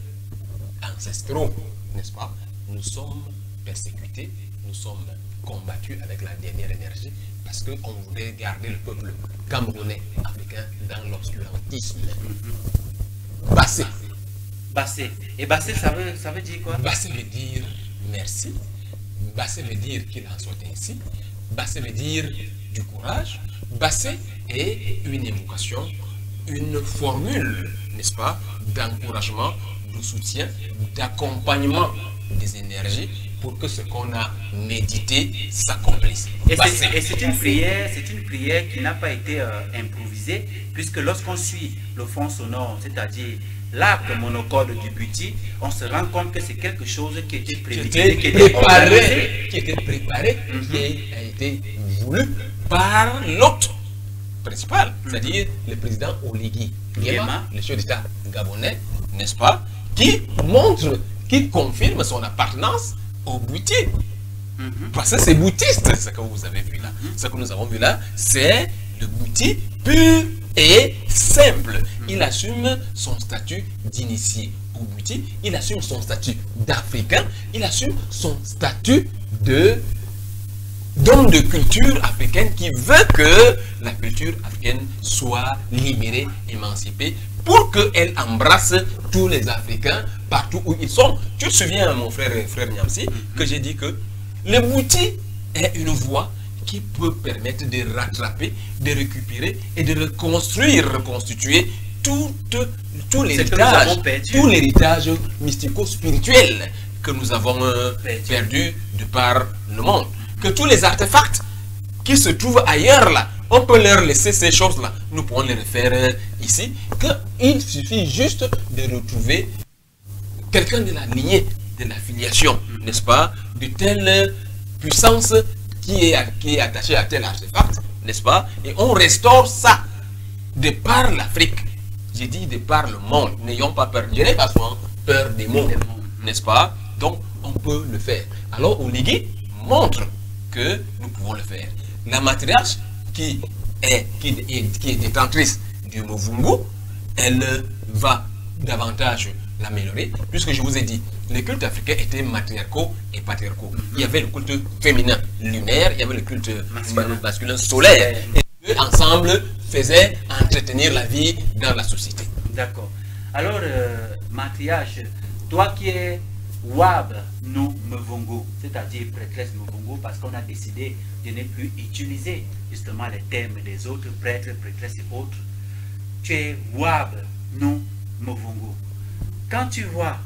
ancestraux, n'est-ce pas, nous sommes persécutés, nous sommes combattus avec la dernière énergie parce qu'on voulait garder le peuple camerounais africain dans l'obscurantisme. Bassé. Bassé. Et Bassé, ça veut dire quoi? Bassé veut dire merci. Bassé veut dire qu'il en soit ainsi. Bassé veut dire du courage. Bassé est une évocation, une formule, n'est-ce pas, d'encouragement, de soutien, d'accompagnement des énergies pour que ce qu'on a médité s'accomplisse. Et c'est une prière qui n'a pas été improvisée, puisque lorsqu'on suit le fond sonore, c'est-à-dire l'arc monocorde du Buti, on se rend compte que c'est quelque chose qui était prémédité, qui était préparé, qui a été voulu par l'hôte principal, c'est-à-dire le président Oligui Nguema, le chef d'État gabonais, n'est-ce pas, qui montre, qui confirme son appartenance au Buti. Parce que c'est boutiste, ce que vous avez vu là. Ce que nous avons vu là, c'est le Buti pur et simple. Il assume son statut d'initié au Buti, il assume son statut d'Africain, il assume son statut d'homme de culture africaine qui veut que la culture africaine soit libérée, émancipée, pour qu'elle embrasse tous les Africains partout où ils sont. Tu te souviens, mon frère Niamsi, que j'ai dit que le Buti est une voie qui peut permettre de rattraper, de récupérer et de reconstituer tout l'héritage mystico-spirituel que nous avons perdu de par le monde. Que tous les artefacts qui se trouvent ailleurs là, on peut leur laisser ces choses-là. Nous pourrons les refaire ici. Qu'il suffit juste de retrouver quelqu'un de la lignée, de la filiation, n'est-ce pas, de telle puissance qui est attachée à tel artefact, n'est-ce pas? Et on restaure ça de par l'Afrique. J'ai dit de par le monde. N'ayons pas peur. Je n'ai pas souvent peur des mots, n'est-ce pas? Donc, on peut le faire. Alors, Oligui montre que nous pouvons le faire. La matriarche qui est détentrice du Movungu, elle va davantage l'améliorer, puisque je vous ai dit, les cultes africains étaient matriarcaux et patriarcaux. Il y avait le culte féminin lunaire, il y avait le culte masculin solaire. Et eux, ensemble, faisaient entretenir la vie dans la société. D'accord. Alors, matriarche, toi qui es Wab nous Mvungu, c'est-à-dire prêtresse Mvungu, parce qu'on a décidé de ne plus utiliser justement les termes des autres prêtres, prêtresses et autres. Tu es Wab nous Mvungu. Quand tu vois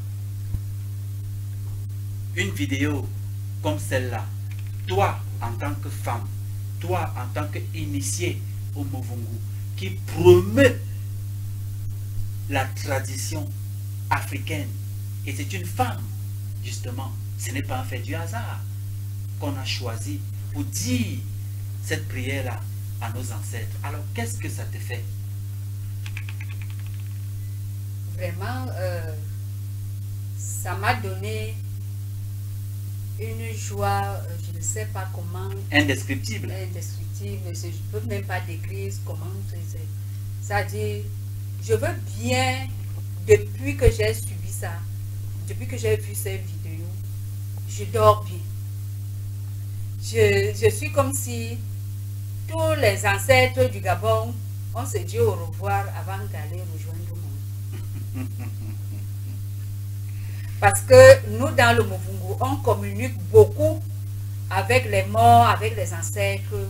une vidéo comme celle-là, toi en tant que femme, toi en tant qu'initié au Mvungu, qui promeut la tradition africaine, et c'est une femme, justement, ce n'est pas un fait du hasard qu'on a choisi pour dire cette prière-là à nos ancêtres. Alors, qu'est-ce que ça te fait? Vraiment, ça m'a donné une joie, je ne sais pas comment... Indescriptible. Indescriptible, je ne peux même pas décrire comment c'est. C'est-à-dire, je veux bien, depuis que j'ai subi ça, depuis que j'ai vu ces vidéos, je dors bien. Je suis comme si tous les ancêtres du Gabon, on se dit au revoir avant d'aller rejoindre le monde. Parce que nous, dans le Mvungu, on communique beaucoup avec les morts, avec les ancêtres,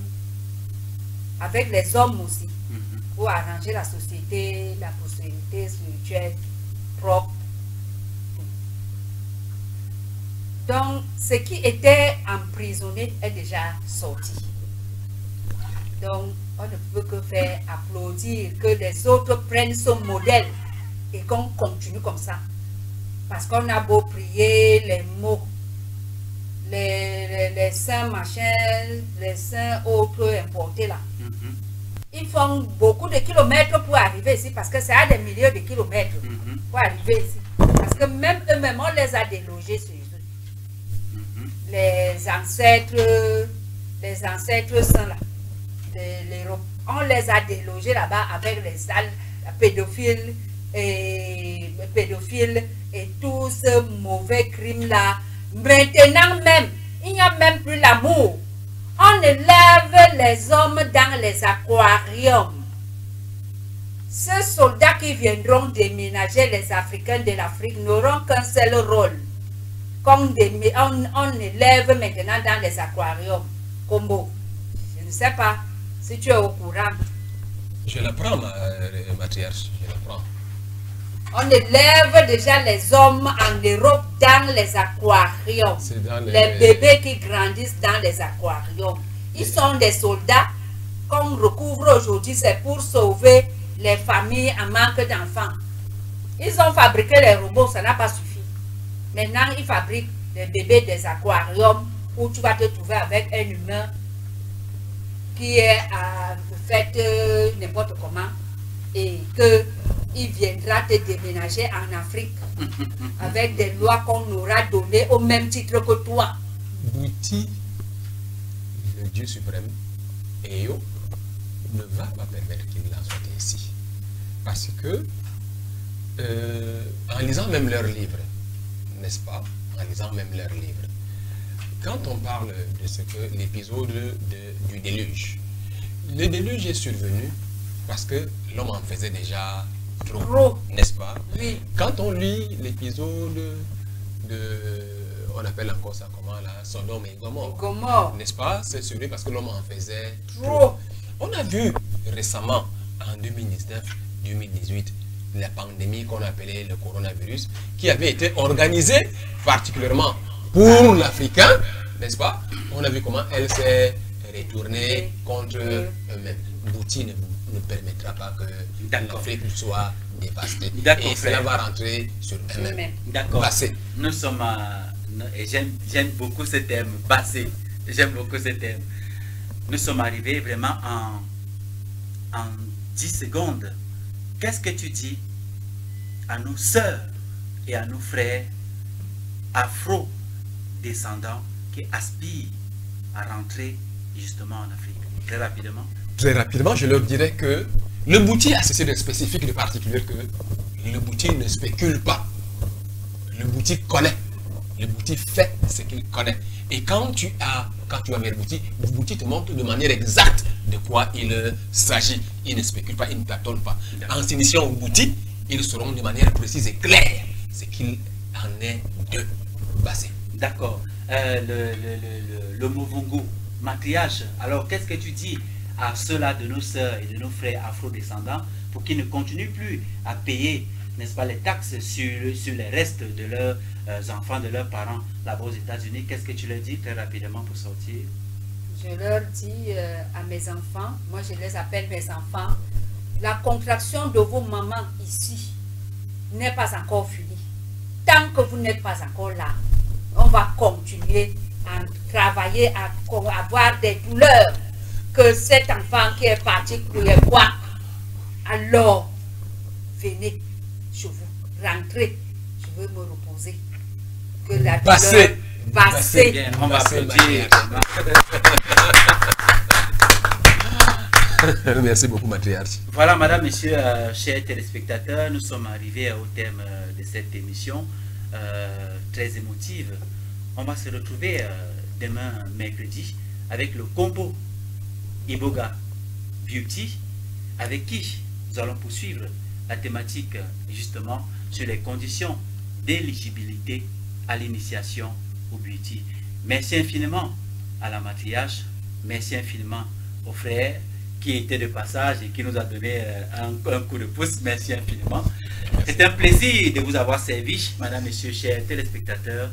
avec les hommes aussi, pour arranger la société, la prospérité spirituelle propre. Donc, ce qui était emprisonné est déjà sorti. Donc, on ne peut que faire applaudir que les autres prennent ce modèle et qu'on continue comme ça. Parce qu'on a beau prier les mots, les saints machins, les saints autres importés là. Ils font beaucoup de kilomètres pour arriver ici, parce que c'est à des milliers de kilomètres pour arriver ici. Parce que même eux-mêmes, on les a délogés sur eux. Les ancêtres sont là, on les a délogés là-bas avec les salles pédophiles et tout ce mauvais crime là. Maintenant même, il n'y a même plus l'amour. On élève les hommes dans les aquariums. Ces soldats qui viendront déménager les Africains de l'Afrique n'auront qu'un seul rôle. Comme on élève maintenant dans les aquariums. Combo. Je ne sais pas si tu es au courant. Je l'apprends, matriarche, je l'apprends. On élève déjà les hommes en Europe dans les aquariums. Les bébés qui grandissent dans les aquariums. Ils sont des soldats qu'on recouvre aujourd'hui. C'est pour sauver les familles en manque d'enfants. Ils ont fabriqué les robots, ça n'a pas suffi. Maintenant, ils fabriquent des bébés des aquariums où tu vas te trouver avec un humain qui est fait n'importe comment et qu'il viendra te déménager en Afrique avec des lois qu'on aura données au même titre que toi. Bouti, le Dieu suprême, Eyo, ne va pas permettre qu'il en soit ainsi. Parce que, en lisant même leurs livres, n'est-ce pas, en lisant même leurs livres, quand on parle de ce que l'épisode du déluge, le déluge est survenu parce que l'homme en faisait déjà trop, n'est-ce pas? Oui. Quand on lit l'épisode on appelle encore ça comment là, Sodome et Gomorrhe, n'est-ce pas? C'est survenu parce que l'homme en faisait trop. On a vu récemment, en 2019-2018, la pandémie qu'on appelait le coronavirus, qui avait été organisée particulièrement pour l'Africain, n'est-ce pas? On a vu comment elle s'est retournée contre eux-mêmes. Bouti ne permettra pas que l'Afrique soit dévastée. Et cela va rentrer sur eux-mêmes. D'accord. Bassé. Nous sommes et j'aime beaucoup ce terme, bassé. J'aime beaucoup ce thème. Nous sommes arrivés vraiment en 10 secondes. Qu'est-ce que tu dis à nos sœurs et à nos frères afro-descendants qui aspirent à rentrer justement en Afrique? Très rapidement. Très rapidement, je leur dirais que le Bouti a ceci de spécifique, de particulier, que le Bouti ne spécule pas. Le Bouti connaît. Le Bouti fait ce qu'il connaît. Et quand tu vas vers le Bouti te montre de manière exacte de quoi il s'agit. Il ne spécule pas, il ne tâtonne pas. En s'initiant au Bouti, ils sauront de manière précise et claire ce qu'il en est de Bassé. D'accord. Le Movungu, matriarche. Alors, qu'est-ce que tu dis à ceux-là de nos sœurs et de nos frères afro-descendants pour qu'ils ne continuent plus à payer, n'est-ce pas, les taxes sur les restes de leurs enfants, de leurs parents là-bas aux États-Unis? Qu'est-ce que tu leur dis très rapidement pour sortir? Je leur dis à mes enfants, moi je les appelle mes enfants, la contraction de vos mamans ici n'est pas encore finie. Tant que vous n'êtes pas encore là, on va continuer à travailler, à avoir des douleurs. Que cet enfant qui est parti courir quoi? Alors, venez chez vous, rentrez, je veux me reposer. Que la douleur Bassé. Bien, on va applaudir. Merci beaucoup, matriarche. Voilà, madame, monsieur, chers téléspectateurs, nous sommes arrivés au thème de cette émission très émotive. On va se retrouver demain, mercredi, avec le combo Iboga Beauty, avec qui nous allons poursuivre la thématique justement sur les conditions d'éligibilité à l'initiation au beauty. Merci infiniment à la matriarche, merci infiniment aux frères qui étaient de passage et qui nous a donné un coup de pouce. Merci infiniment. C'est un plaisir de vous avoir servi, madame, messieurs, chers téléspectateurs.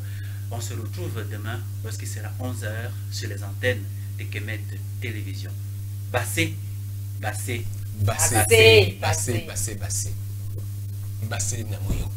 On se retrouve demain lorsqu'il sera 11 h sur les antennes de Kemet Télévision. Bassé, Bassé, Bassé, Bassé, Bassé, Bassé, Bassé, Bassé, Namoyo.